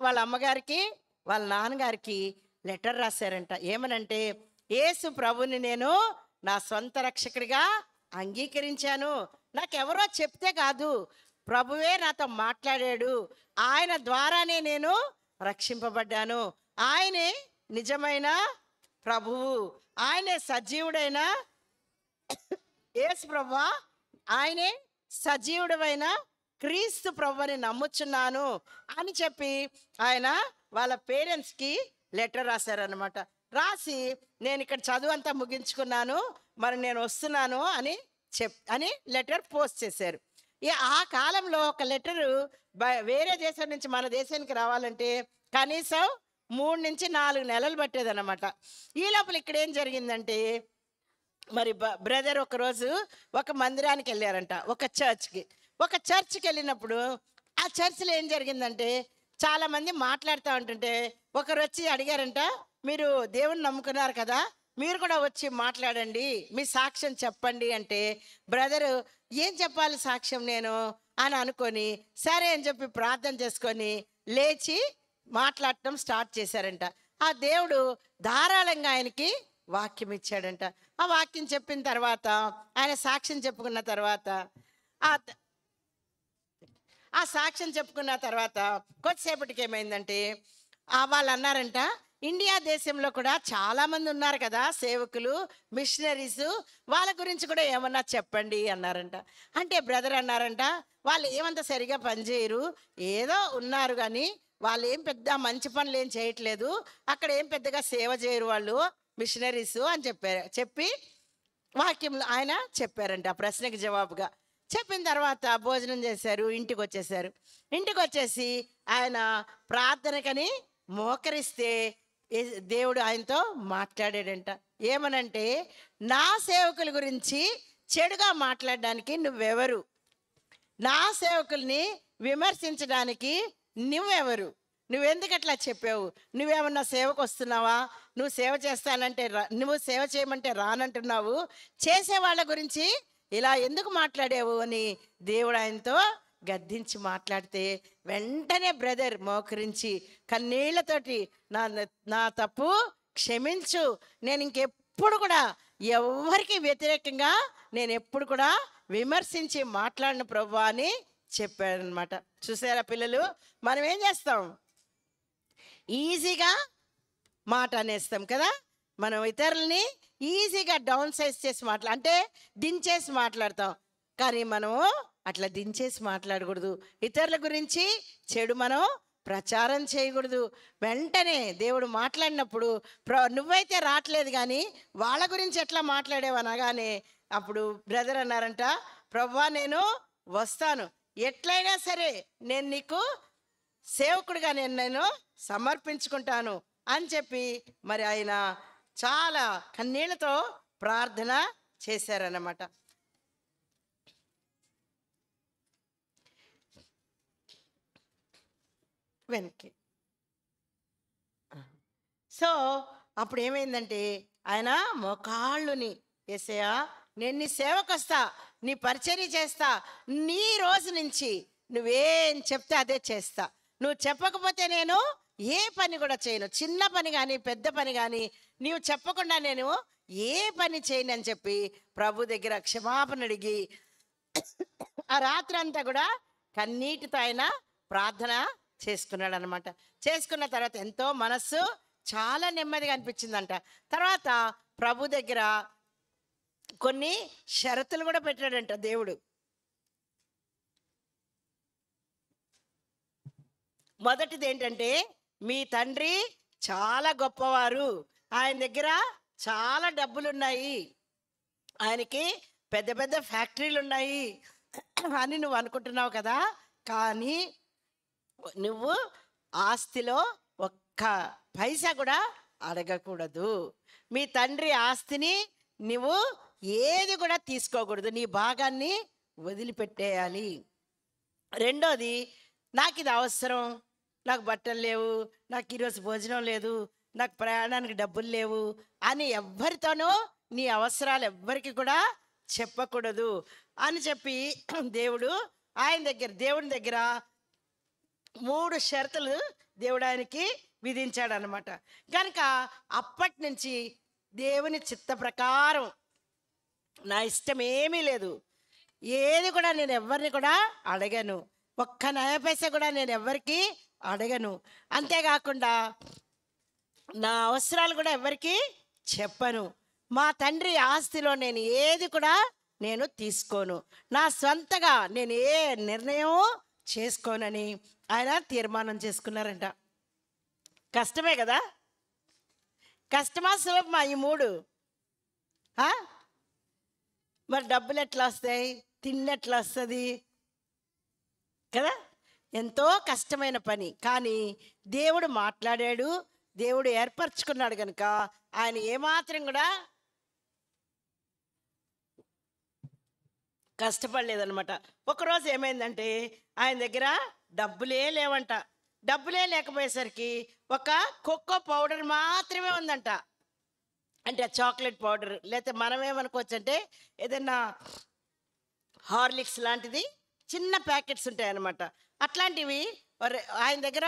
వాళ్ళ అమ్మగారికి వాళ్ళ నాన్నగారికి లెటర్ రాశారంట. ఏమనంటే, యేసు ప్రభుని నేను నా సొంత రక్షకుడిగా అంగీకరించాను. నాకెవరో చెప్తే కాదు, ప్రభువే నాతో మాట్లాడాడు, ఆయన ద్వారానే నేను రక్షింపబడ్డాను. ఆయనే నిజమైన ప్రభువు, ఆయనే సజీవుడైన యేసు ప్రభువా, ఆయనే సజీవుడమైన క్రీస్తు ప్రభుని నమ్ముచున్నాను అని చెప్పి ఆయన వాళ్ళ పేరెంట్స్కి లెటర్ రాశారనమాట. రాసి నేను ఇక్కడ చదువు అంతా ముగించుకున్నాను, మరి నేను వస్తున్నాను అని లెటర్ పోస్ట్ చేశారు. ఆ కాలంలో ఒక లెటరు వేరే దేశం నుంచి మన దేశానికి రావాలంటే కనీసం 3 నుంచి 4 నెలలు పట్టేదన్నమాట. ఈ లోపల ఇక్కడ ఏం జరిగిందంటే, మరి బ్రదర్ ఒకరోజు ఒక మందిరానికి వెళ్ళారంట, ఒక చర్చ్కి వెళ్ళినప్పుడు ఆ చర్చ్లో ఏం జరిగిందంటే, చాలామంది మాట్లాడుతూ ఉంటుంటే ఒకరు వచ్చి అడిగారంట, మీరు దేవుని నమ్ముకున్నారు కదా, మీరు కూడా వచ్చి మాట్లాడండి, మీ సాక్ష్యం చెప్పండి అంటే, బ్రదరు ఏం చెప్పాలి సాక్ష్యం నేను అని అనుకొని సరే అని చెప్పి ప్రార్థన చేసుకొని లేచి మాట్లాడటం స్టార్ట్ చేశారంట. ఆ దేవుడు ధారాళంగా ఆయనకి వాక్యం ఇచ్చాడంట. ఆ వాక్యం చెప్పిన తర్వాత ఆయన సాక్ష్యం చెప్పుకున్న తర్వాత ఆ సాక్ష్యం చెప్పుకున్న తర్వాత కొద్దిసేపటికి ఏమైందంటే, వాళ్ళు అన్నారంట, ఇండియా దేశంలో కూడా చాలామంది ఉన్నారు కదా సేవకులు, మిషనరీస్, వాళ్ళ గురించి కూడా ఏమన్నా చెప్పండి అన్నారంట. అంటే బ్రదర్ అన్నారంట, వాళ్ళు ఏమంత సరిగా పనిచేయరు, ఏదో ఉన్నారు కానీ వాళ్ళు ఏం పెద్ద మంచి పనులు ఏం చేయట్లేదు, అక్కడ ఏం పెద్దగా సేవ చేయరు వాళ్ళు మిషనరీస్ అని చెప్పి వాక్యంలో ఆయన చెప్పారంట. ఆ ప్రశ్నకి జవాబుగా చెప్పిన తర్వాత భోజనం చేశారు, ఇంటికి వచ్చేసి ఆయన ప్రార్థనకని మోకరిస్తే దేవుడు ఆయనతో మాట్లాడాడంట. ఏమనంటే, నా సేవకుల గురించి చెడుగా మాట్లాడడానికి నువ్వెవరు, నా సేవకుల్ని విమర్శించడానికి నువ్వెవరు, నువ్వెందుకు అట్లా చెప్పావు, నువ్వేమన్నా సేవకు వస్తున్నావా, నువ్వు సేవ చేస్తానంటే నువ్వు సేవ చేయమంటే రానంటున్నావు, చేసే వాళ్ళ గురించి ఇలా ఎందుకు మాట్లాడావు అని దేవుడు ఆయనతో గద్దించి మాట్లాడితే వెంటనే బ్రదర్ మోకరించి కన్నీళ్లతోటి నా తప్పు క్షమించు, నేను ఇంకెప్పుడు కూడా ఎవరికి వ్యతిరేకంగా నేను ఎప్పుడు కూడా విమర్శించి మాట్లాడిన ప్రభువా అని చెప్పాడనమాట. చూసారా పిల్లలు, మనం ఏం చేస్తాం, ఈజీగా మాట అనేస్తాం కదా, మనం ఇతరులని ఈజీగా డౌన్ సైజ్ చేసి అంటే దించేసి మాట్లాడతాం. కానీ మనము అట్లా దించేసి మాట్లాడకూడదు, ఇతరుల గురించి చెడు మనం ప్రచారం చేయకూడదు. వెంటనే దేవుడు మాట్లాడినప్పుడు నువ్వైతే రావట్లేదు కానీ వాళ్ళ గురించి ఎట్లా మాట్లాడేవు అనగానే అప్పుడు బ్రదర్ అన్నారంట, ప్రభువా నేను వస్తాను, ఎట్లయినా సరే నేను నీకు సేవకుడిగా నేను సమర్పించుకుంటాను అని చెప్పి మరి ఆయన చాలా కన్నీళ్లతో ప్రార్థన చేశారన్నమాట. వెనక్కి సో అప్పుడు ఏమైందంటే, ఆయన మోకాళ్ళుని, యేసయ్యా నేను నీ సేవకు వస్తా, నీ పరిచర్య చేస్తా, నీ రోజు నుంచి నువ్వేం చెప్తే అదే చేస్తా, నువ్వు చెప్పకపోతే నేను ఏ పని కూడా చేయను, చిన్న పని కానీ పెద్ద పని కానీ నీవు చెప్పకుండా నేను ఏ పని చేయను అని చెప్పి ప్రభు దగ్గర క్షమాపణ అడిగి ఆ రాత్రి అంతా కూడా కన్నీటితో ఆయన ప్రార్థన చేసుకున్నాడు అనమాట. చేసుకున్న తర్వాత ఎంతో మనస్సు చాలా నెమ్మదిగా అనిపించిందంట. తర్వాత ప్రభు దగ్గర కొన్ని షరతులు కూడా పెట్టాడంట దేవుడు. మొదటిది ఏంటంటే, మీ తండ్రి చాలా గొప్పవారు, ఆయన దగ్గర చాలా డబ్బులున్నాయి, ఆయనకి పెద్ద పెద్ద ఫ్యాక్టరీలు ఉన్నాయి అని నువ్వు అనుకుంటున్నావు కదా. కానీ నువ్వు ఆస్తిలో ఒక్క పైసా కూడా అడగకూడదు. మీ తండ్రి ఆస్తిని నువ్వు ఏది కూడా తీసుకోకూడదు, నీ భాగాన్ని వదిలిపెట్టేయాలి. రెండోది, నాకు ఇది అవసరం, నాకు బట్టలు లేవు, నాకు ఈరోజు భోజనం లేదు, నాకు ప్రయాణానికి డబ్బులు లేవు అని ఎవ్వరితోనూ నీ అవసరాలు ఎవ్వరికి కూడా చెప్పకూడదు అని చెప్పి దేవుని దగ్గర 3 షరతులు దేవుడు ఆయనకి విధించాడనమాట. కనుక అప్పటి నుంచి దేవుని చిత్త ప్రకారం నా ఇష్టం ఏమీ లేదు, ఏది కూడా నేను ఎవరిని కూడా అడగను, ఒక్క నయ పైసా కూడా నేను ఎవరికి అడగను. అంతేకాకుండా నా అవసరాలు కూడా ఎవరికి చెప్పను. మా తండ్రి ఆస్తిలో నేను ఏది కూడా నేను తీసుకోను, నా స్వంతగా నేను ఏ నిర్ణయం చేసుకోనని ఆయన తీర్మానం చేసుకున్నారంట. కష్టమే కదా, కష్టమా సులభమా ఈ 3? మరి డబ్బులు ఎట్లా వస్తాయి, తిండి ఎట్లా వస్తుంది కదా, ఎంతో కష్టమైన పని. కానీ దేవుడు మాట్లాడాడు, దేవుడు ఏర్పరచుకున్నాడు కనుక ఆయన ఏమాత్రం కూడా కష్టపడలేదనమాట. ఒకరోజు ఏమైందంటే, ఆయన దగ్గర డబ్బులే లేవంట. డబ్బులే లేకపోయేసరికి ఒక కోకో పౌడర్ మాత్రమే ఉందంట. అంటే చాక్లెట్ పౌడర్, లేకపోతే మనం ఏమనుకోవచ్చు అంటే ఏదైనా హార్లిక్స్ లాంటిది చిన్న ప్యాకెట్స్ ఉంటాయన్నమాట. అట్లాంటివి ఆయన దగ్గర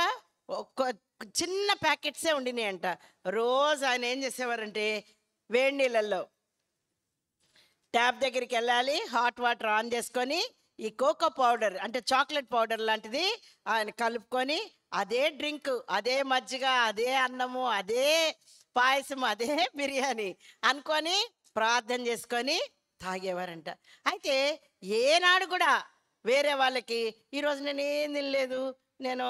ఒక చిన్న ప్యాకెట్సే ఉండినాయి అంట. రోజు ఆయన ఏం చేసేవారంటే, వేడి నీళ్ళల్లో ట్యాప్ దగ్గరికి వెళ్ళాలి, హాట్ వాటర్ ఆన్ చేసుకొని ఈ కోకో పౌడర్ అంటే చాక్లెట్ పౌడర్ లాంటిది ఆయన కలుపుకొని అదే డ్రింక్, అదే మజ్జిగ, అదే అన్నము, అదే పాయసం, అదే బిర్యానీ అనుకొని ప్రార్థన చేసుకొని తాగేవారంట. అయితే ఏనాడు కూడా వేరే వాళ్ళకి ఈరోజు నేను ఏం తినలేదు, నేను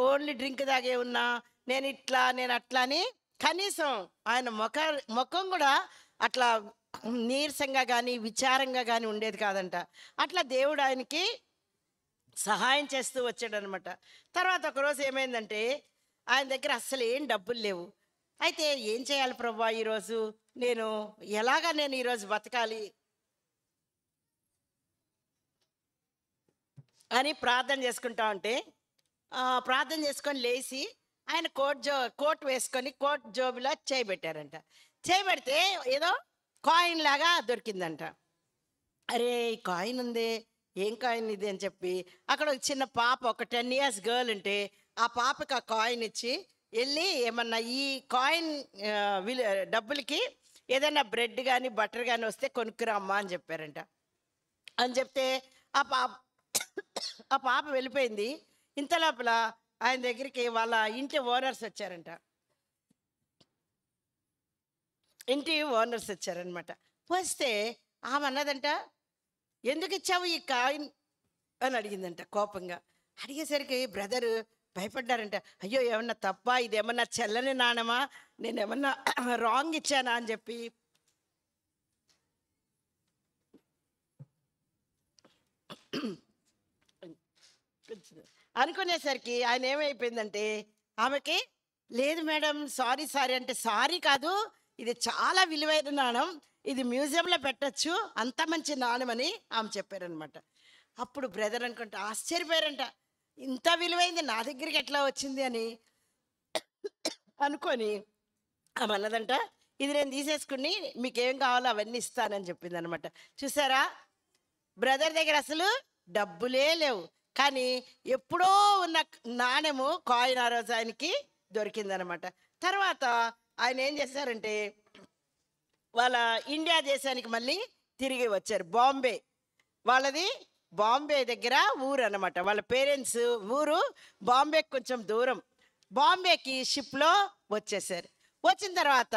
ఓన్లీ డ్రింక్ తాగే ఉన్నా, నేను ఇట్లా నేను అట్లా అని కనీసం ఆయన ముఖం కూడా అట్లా నీరసంగా కానీ విచారంగా కానీ ఉండేది కాదంట. అట్లా దేవుడు ఆయనకి సహాయం చేస్తూ వచ్చాడు అనమాట. తర్వాత ఒకరోజు ఏమైందంటే, ఆయన దగ్గర అస్సలు ఏం డబ్బులు లేవు. అయితే ఏం చేయాలి ప్రభువా, ఈరోజు నేను ఈరోజు బతకాలి అని ప్రార్థన చేసుకుంటా ఉంటే, ప్రార్థన చేసుకొని లేచి ఆయన కోట్ వేసుకొని కోట్ జోబులో చేయబెట్టారంట. చేయబెడితే ఏదో కాయిన్ లాగా దొరికిందంట. అరే ఈ కాయిన్ ఉంది, ఏం కాయిన్ ఇది అని చెప్పి అక్కడ ఒక చిన్న పాప, ఒక 10 years గర్ల్ ఉంటే ఆ పాపకి ఆ కాయిన్ ఇచ్చి, వెళ్ళి ఏమన్నా ఈ కాయిన్ డబ్బులకి ఏదైనా బ్రెడ్ కానీ బటర్ కానీ వస్తే కొనుక్కురామ్మా అని చెప్పారంట. అని చెప్తే ఆ పాప వెళ్ళిపోయింది. ఇంత లోపల ఆయన దగ్గరికి వాళ్ళ ఇంటి ఓనర్స్ వచ్చారంట. ఇంటి ఓనర్స్ వచ్చారనమాట. వస్తే ఆమె అన్నదంట, ఎందుకు ఇచ్చావు ఈ కాయిన్ అని అడిగిందంట కోపంగా. అడిగేసరికి బ్రదరు భయపడ్డారంట. అయ్యో ఏమన్నా తప్ప, ఇదేమన్నా చెల్లని నాణమా, నేనేమన్నా రాంగ్ ఇచ్చానా అని చెప్పి అనుకునేసరికి ఆయన ఏమైపోయిందంటే, ఆమెకి లేదు మేడం సారీ అంటే, సారీ కాదు, ఇది చాలా విలువైన నాణం, ఇది మ్యూజియంలో పెట్టచ్చు, అంత మంచి నాణం అని ఆమె చెప్పారనమాట. అప్పుడు బ్రదర్ అనుకుంటా ఆశ్చర్యపోయారంట, ఇంత విలువైంది నా దగ్గరికి ఎట్లా వచ్చింది అని అనుకొని ఆమె అన్నదంట, ఇది నేను తీసేసుకుని మీకేం కావాలో అవన్నీ ఇస్తానని చెప్పింది అనమాట. చూసారా, బ్రదర్ దగ్గర అసలు డబ్బులే లేవు, కానీ ఎప్పుడో ఉన్న నాణెము కాయిన్ ఆ రోజు ఆయనకి దొరికిందనమాట. తర్వాత ఆయన ఏం చేశారంటే, వాళ్ళ ఇండియా దేశానికి మళ్ళీ తిరిగి వచ్చారు. వాళ్ళది బాంబే దగ్గర ఊరు అనమాట. వాళ్ళ పేరెంట్స్ ఊరు బాంబేకి కొంచెం దూరం. బాంబేకి షిప్లో వచ్చేసారు. వచ్చిన తర్వాత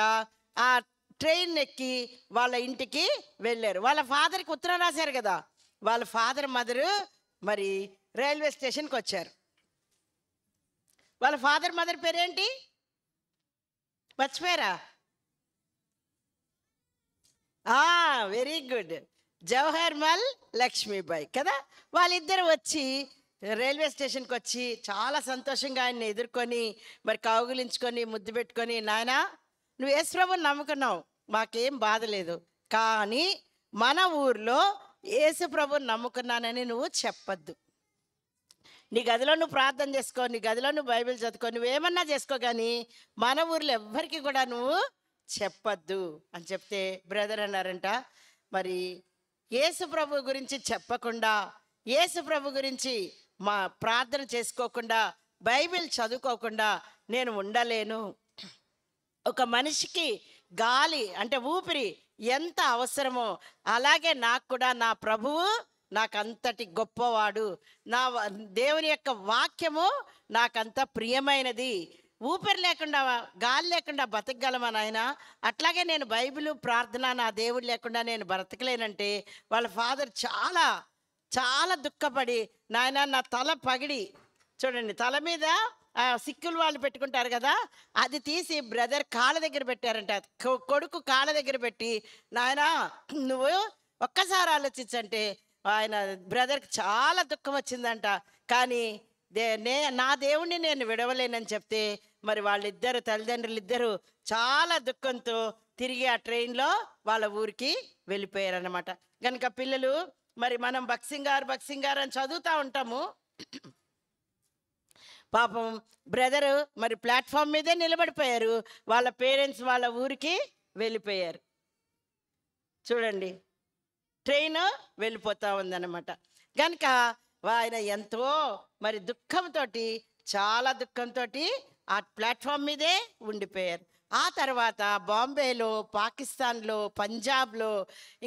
ఆ ట్రైన్ ఎక్కి వాళ్ళ ఇంటికి వెళ్ళారు. వాళ్ళ ఫాదర్కి ఉత్తరం రాశారు కదా, వాళ్ళ ఫాదర్ మదరు మరి రైల్వే స్టేషన్కి వచ్చారు. వాళ్ళ ఫాదర్ మదర్ పేరేంటి? మర్చిపోయారా? Very good. జవహర్మల్ లక్ష్మీబాయి కదా. వాళ్ళిద్దరు వచ్చి రైల్వే స్టేషన్కి వచ్చి చాలా సంతోషంగా ఆయన్ని ఎదుర్కొని మరి కౌగులించుకొని ముద్దు పెట్టుకొని, నాయనా నువ్వు యేసుప్రభుని నమ్ముకున్నావు, మాకేం బాధ లేదు, కానీ మన ఊర్లో యేసుప్రభుని నమ్ముకున్నానని నువ్వు చెప్పద్దు. నీ గదిలో నువ్వు ప్రార్థన చేసుకో, నీ గదిలో నువ్వు బైబిల్ చదువుకో, నువ్వేమన్నా చేసుకో, కానీ మన ఊర్లో ఎవ్వరికి కూడా నువ్వు చెప్పద్దు అని చెప్తే బ్రదర్ అన్నారంట, మరి యేసు ప్రభు గురించి చెప్పకుండా, యేసు ప్రభు గురించి మా ప్రార్థన చేసుకోకుండా, బైబిల్ చదువుకోకుండా నేను ఉండలేను. ఒక మనిషికి గాలి అంటే ఊపిరి ఎంత అవసరమో అలాగే నాకు కూడా నా ప్రభువు నాకంతటి గొప్పవాడు, నా దేవుని యొక్క వాక్యము నాకంత ప్రియమైనది. ఊపిరి లేకుండా, గాలి లేకుండా బతకగలమా నాయన? అట్లాగే నేను బైబిల్ ప్రార్థన నా దేవుడు లేకుండా నేను బ్రతకలేనంటే వాళ్ళ ఫాదర్ చాలా చాలా దుఃఖపడి, నాయన నా తల పగిడి, చూడండి తల మీద సిక్కులు వాళ్ళు పెట్టుకుంటారు కదా, అది తీసి బ్రదర్ కాళ్ళ దగ్గర పెట్టారంట. కొడుకు కాళ్ళ దగ్గర పెట్టి, నాయన నువ్వు ఒక్కసారి ఆలోచించంటే ఆయన బ్రదర్కి చాలా దుఃఖం వచ్చిందంట. కానీ నా దేవుణ్ణి నేను విడవలేనని చెప్తే మరి వాళ్ళిద్దరు తల్లిదండ్రులు ఇద్దరు చాలా దుఃఖంతో తిరిగి ఆ ట్రైన్లో వాళ్ళ ఊరికి వెళ్ళిపోయారన్నమాట. కనుక పిల్లలు, మరి మనం బక్సింగారు అని చదువుతూ ఉంటాము. పాపం బ్రదరు మరి ప్లాట్ఫామ్ మీదే నిలబడిపోయారు, వాళ్ళ పేరెంట్స్ వాళ్ళ ఊరికి వెళ్ళిపోయారు. చూడండి, ట్రైన్ వెళ్ళిపోతూ ఉందన్నమాట. కనుక ఆయన ఎంతో మరి దుఃఖంతో, చాలా దుఃఖంతో ఆ ప్లాట్ఫామ్ మీదే ఉండిపోయారు. ఆ తర్వాత బాంబేలో, పాకిస్తాన్లో, పంజాబ్లో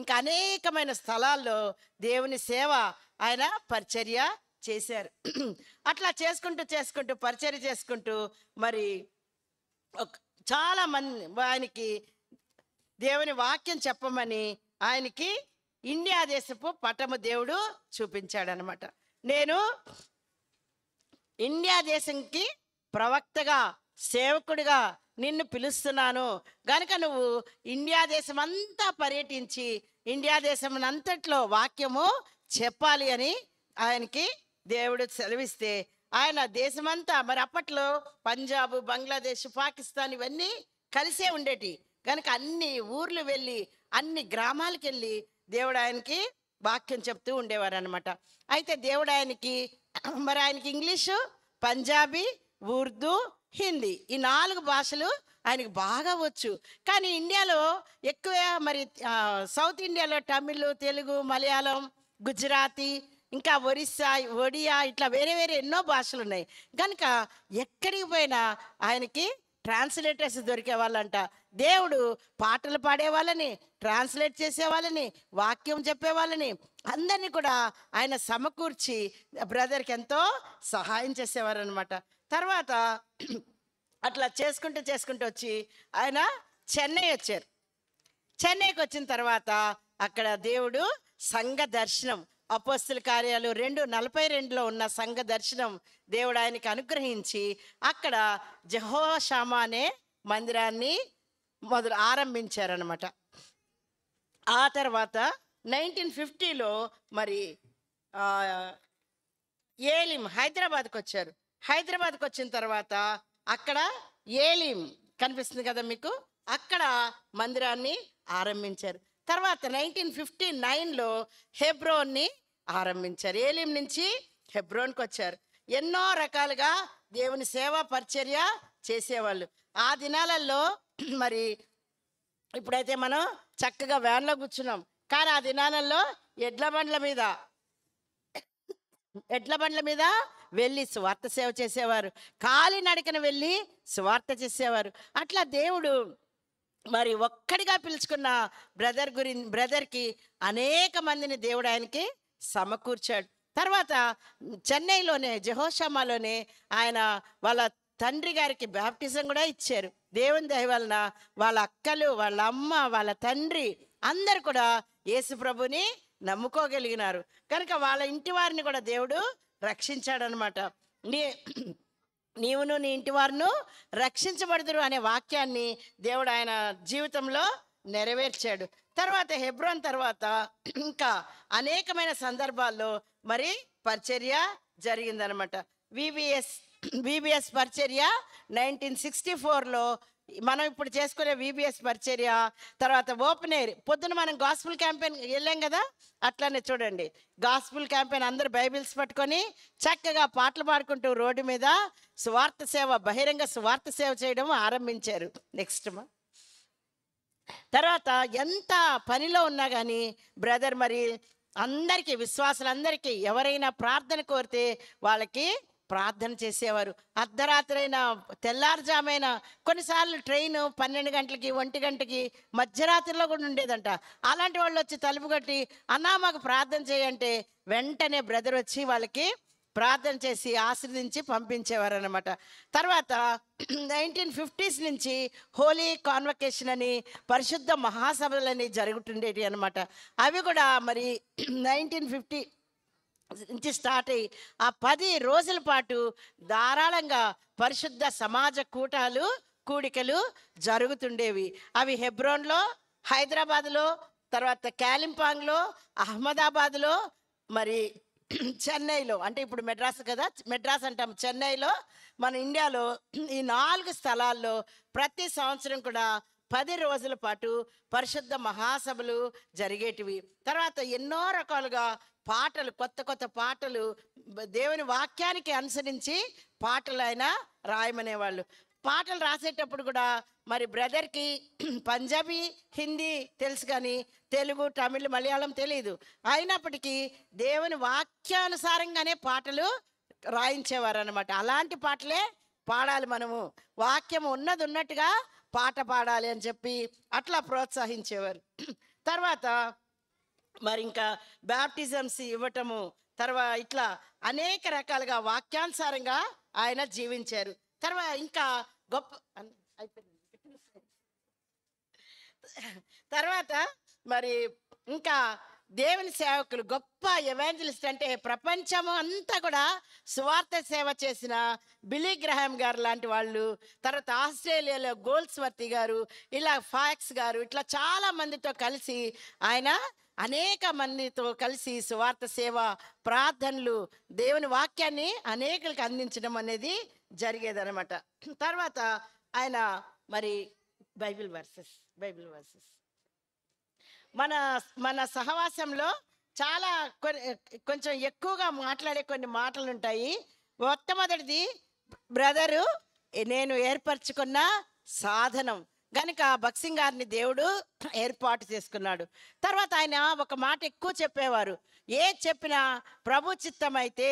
ఇంకా అనేకమైన స్థలాల్లో దేవుని సేవ ఆయన పరిచర్య చేశారు. అట్లా చేసుకుంటూ పరిచర్య చేసుకుంటూ మరి చాలా మంది ఆయనకి దేవుని వాక్యం చెప్పమని ఆయనకి ఇండియా దేశపు పటము దేవుడు చూపించాడనమాట. నేను ఇండియా దేశంకి ప్రవక్తగా, సేవకుడిగా నిన్ను పిలుస్తున్నాను గనుక నువ్వు ఇండియా దేశం అంతా పర్యటించి ఇండియా దేశం అంతట్లో వాక్యము చెప్పాలి అని ఆయనకి దేవుడు సెలవిస్తే, ఆయన దేశమంతా మరి అప్పట్లో పంజాబ్, బంగ్లాదేశ్, పాకిస్తాన్ ఇవన్నీ కలిసే ఉండేటి కనుక అన్ని ఊర్లు వెళ్ళి అన్ని గ్రామాలకు వెళ్ళి దేవుడు ఆయనకి వాక్యం చెప్తూ ఉండేవారు అనమాట. అయితే దేవుడు ఆయనకి ఇంగ్లీషు, పంజాబీ, ఉర్దూ, హిందీ ఈ 4 భాషలు ఆయనకు బాగా వచ్చు. కానీ ఇండియాలో ఎక్కువ మరి సౌత్ ఇండియాలో తమిళ్, తెలుగు, మలయాళం, గుజరాతీ, ఇంకా ఒడియా ఇట్లా వేరే వేరే ఎన్నో భాషలు ఉన్నాయి. కనుక ఎక్కడికి పోయినా ఆయనకి ట్రాన్స్లేటర్స్ దొరికే వాళ్ళంట. దేవుడు పాటలు పాడే వాళ్ళని, ట్రాన్స్లేట్ చేసే వాళ్ళని, వాక్యం చెప్పే వాళ్ళని అందరినీ కూడా ఆయన సమకూర్చి బ్రదర్కి ఎంతో సహాయం చేసేవారు అనమాట. తర్వాత అట్లా చేసుకుంటూ వచ్చి ఆయన చెన్నై వచ్చారు. చెన్నైకి వచ్చిన తర్వాత అక్కడ దేవుడు సంఘ దర్శనం, అపోస్తుల కార్యాలు 2:42 ఉన్న సంఘ దర్శనం దేవుడు ఆయనకి అనుగ్రహించి అక్కడ జెహోషామా అనే మందిరాన్ని ఆరంభించారనమాట. ఆ తర్వాత 1950లో మరి ఏలిం హైదరాబాద్కి వచ్చారు. హైదరాబాద్కి వచ్చిన తర్వాత అక్కడ ఏలిం కనిపిస్తుంది కదా మీకు, అక్కడ మందిరాన్ని ఆరంభించారు. తర్వాత 1959లో హెబ్రోన్ని ఆరంభించారు. ఏలిం నుంచి హెబ్రోన్కి వచ్చారు. ఎన్నో రకాలుగా దేవుని సేవా పరిచర్య చేసేవాళ్ళు. ఆ దినాలలో మరి ఇప్పుడైతే మనం చక్కగా వ్యాన్లో కూర్చున్నాం, కానీ ఆ దినాలలో ఎడ్ల బండ్ల మీద వెళ్ళి సువార్త సేవ చేసేవారు. కాలినడకన వెళ్ళి సువార్త చేసేవారు. అట్లా దేవుడు మరి ఒక్కడిగా పిలుచుకున్న బ్రదర్కి అనేక మందిని దేవుడు ఆయనకి సమకూర్చాడు. తర్వాత చెన్నైలోనే జెహోషామాలోనే ఆయన వాళ్ళ తండ్రి గారికి బ్యాప్టిజం కూడా ఇచ్చారు. దేవుని దయ వలన వాళ్ళ అక్కలు, వాళ్ళ అమ్మ, వాళ్ళ తండ్రి అందరు కూడా యేసు ప్రభుని నమ్ముకోగలిగినారు. కనుక వాళ్ళ ఇంటి వారిని కూడా దేవుడు రక్షించాడనమాట. నీవును నీ ఇంటి వారును రక్షించబడుదురు అనే వాక్యాన్ని దేవుడు ఆయన జీవితంలో నెరవేర్చాడు. తర్వాత హెబ్రోన్ తర్వాత ఇంకా అనేకమైన సందర్భాల్లో మరి పరిచర్య జరిగిందనమాట. విబిఎస్ పరిచర్య 1964లో మనం ఇప్పుడు చేసుకునే విబిఎస్ పరిచర్య. తర్వాత ఓపెన్ ఎయిర్ పొద్దున మనం గాస్పుల్ క్యాంపెయిన్ వెళ్ళాం కదా, అట్లానే చూడండి గాస్పుల్ క్యాంపెయిన్ అందరూ బైబిల్స్ పట్టుకొని చక్కగా పాటలు పాడుకుంటూ రోడ్డు మీద సువార్త సేవ, బహిరంగ సువార్త సేవ చేయడం ఆరంభించారు. నెక్స్ట్ తర్వాత ఎంత పనిలో ఉన్నా కానీ బ్రదర్ మరి అందరికీ, విశ్వాసులందరికీ ఎవరైనా ప్రార్థన కోరితే వాళ్ళకి ప్రార్థన చేసేవారు. అర్ధరాత్రైనా తెల్లారుజామైన, కొన్నిసార్లు ట్రైన్ 12 గంటలకి 1 గంటకి మధ్యరాత్రిలో కూడా ఉండేదంట. అలాంటి వాళ్ళు వచ్చి తలుపు కట్టి అన్నా మాకు ప్రార్థన చేయంటే వెంటనే బ్రదర్ వచ్చి వాళ్ళకి ప్రార్థన చేసి ఆశీర్వదించి పంపించేవారు అనమాట. తర్వాత 1950s నుంచి హోలీ కాన్వకేషన్ అని పరిశుద్ధ మహాసభలని జరుగుతుండేవి అనమాట. అవి కూడా మరి 1950 నుంచి స్టార్ట్ అయ్యి ఆ 10 రోజుల పాటు ధారాళంగా పరిశుద్ధ సమాజ కూడికలు జరుగుతుండేవి. అవి హెబ్రోన్లో, హైదరాబాద్లో, తర్వాత కాలింపాంగ్లో, అహ్మదాబాద్లో, మరి చెన్నైలో, అంటే ఇప్పుడు మెడ్రాస్ కదా, మెడ్రాస్ అంటాం, చెన్నైలో, మన ఇండియాలో ఈ 4 స్థలాల్లో ప్రతి సంవత్సరం కూడా 10 రోజుల పాటు పరిశుద్ధ మహాసభలు జరిగేటివి. తర్వాత ఎన్నో రకాలుగా పాటలు, కొత్త పాటలు, దేవుని వాక్యానికి అనుసరించి పాటలు ఆయన రాయమనేవాళ్ళు. పాటలు రాసేటప్పుడు కూడా మరి బ్రదర్కి పంజాబీ, హిందీ తెలుసు కానీ తెలుగు, తమిళ్, మలయాళం తెలియదు. అయినప్పటికీ దేవుని వాక్యానుసారంగానే పాటలు రాయించేవారు అనమాట. అలాంటి పాటలే పాడాలి మనము, వాక్యం ఉన్నది ఉన్నట్టుగా పాట పాడాలి అని చెప్పి అట్లా ప్రోత్సహించేవారు. తర్వాత మరి ఇంకా బ్యాప్టిజమ్స్ ఇవ్వటము, తర్వాత ఇట్లా అనేక రకాలుగా వాక్యానుసారంగా ఆయన జీవించారు. తర్వాత ఇంకా తర్వాత మరి ఇంకా దేవుని సేవకులు, గొప్ప ఎవాంజలిస్ట్ అంటే ప్రపంచము అంతా కూడా సువార్త సేవ చేసిన బిలీ గ్రహాం గారు లాంటి వాళ్ళు, తర్వాత ఆస్ట్రేలియాలో గోల్స్వర్తి గారు, ఇలా ఫాక్స్ గారు, ఇట్లా చాలా మందితో కలిసి ఆయన అనేక మందితో కలిసి సువార్త సేవ, ప్రార్థనలు, దేవుని వాక్యాన్ని అనేకులకు అందించడం అనేది జరిగేదన్నమాట. తర్వాత ఆయన మరి బైబిల్ వర్సెస్ మన సహవాసంలో చాలా కొంచెం ఎక్కువగా మాట్లాడే కొన్ని మాటలు ఉంటాయి. మొట్టమొదటిది బ్రదరు నేను ఏర్పరచుకున్న సాధనం కనుక భక్సింగ్ గారిని దేవుడు ఏర్పాటు చేసుకున్నాడు. తర్వాత ఆయన ఒక మాట ఎక్కువ చెప్పేవారు, ఏ చెప్పినా ప్రభు చిత్తం అయితే,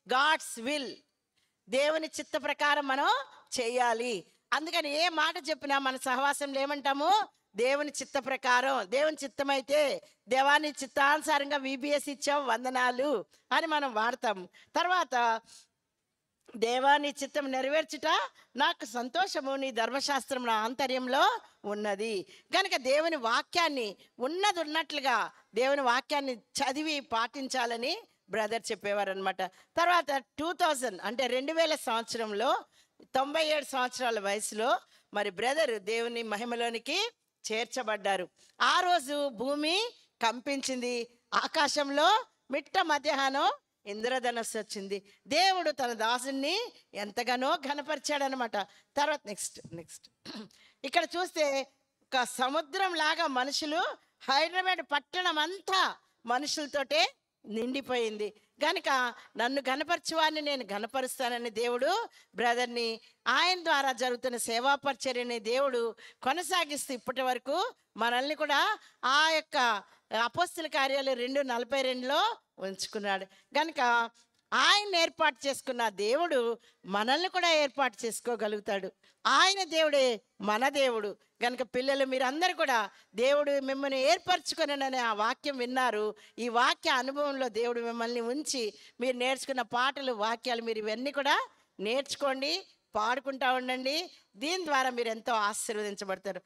గాడ్స్ విల్, దేవుని చిత్త ప్రకారం మనం చేయాలి. అందుకని ఏ మాట చెప్పినా మన సహవాసంలో ఏమంటాము, దేవుని చిత్త ప్రకారం, దేవుని చిత్తమైతే, దేవాని చిత్తానుసారంగా విబిఎస్ ఇచ్చాం వందనాలు అని మనం వాడతాము. తర్వాత దేవాని చిత్తం నెరవేర్చుట నాకు సంతోషము, నీ ధర్మశాస్త్రం నా ఆంతర్యంలో ఉన్నది. కనుక దేవుని వాక్యాన్ని ఉన్నది ఉన్నట్లుగా దేవుని వాక్యాన్ని చదివి పాటించాలని బ్రదర్ చెప్పేవారు అనమాట. తర్వాత 2000 అంటే 2000 సంవత్సరంలో 97 సంవత్సరాల వయసులో మరి బ్రదర్ దేవుని మహిమలోనికి చేర్చబడ్డారు. ఆ రోజు భూమి కంపించింది, ఆకాశంలో మిట్ట మధ్యాహ్నం ఇంద్రధనస్సు వచ్చింది. దేవుడు తన దాసుని ఎంతగానో ఘనపరిచాడనమాట. తర్వాత నెక్స్ట్ ఇక్కడ చూస్తే ఒక సముద్రం లాగా మనుషులు, హైదరాబాద్ పట్టణం అంతా మనుషులతోటే నిండిపోయింది. కనుక నన్ను ఘనపరచువాన్ని నేను ఘనపరుస్తానని దేవుడు బ్రదర్ని, ఆయన ద్వారా జరుగుతున్న సేవా పరిచర్యని దేవుడు కొనసాగిస్తూ ఇప్పటి వరకు మనల్ని కూడా ఆ యొక్క అపోస్తుల కార్యాలు 2:42లో ఉంచుకున్నాడు. కనుక ఆయన ఏర్పాటు చేసుకున్న దేవుడు మనల్ని కూడా ఏర్పాటు చేసుకోగలుగుతాడు. ఆయన దేవుడే మన దేవుడు. కనుక పిల్లలు మీరందరూ కూడా దేవుడు మిమ్మల్ని ఏర్పరచుకునని ఆ వాక్యం విన్నారు. ఈ వాక్య అనుభవంలో దేవుడు మిమ్మల్ని ఉంచి మీరు నేర్చుకున్న పాటలు, వాక్యాలు మీరు ఇవన్నీ కూడా నేర్చుకోండి, పాడుకుంటూ ఉండండి. దీని ద్వారా మీరు ఎంతో ఆశీర్వదించబడతారు.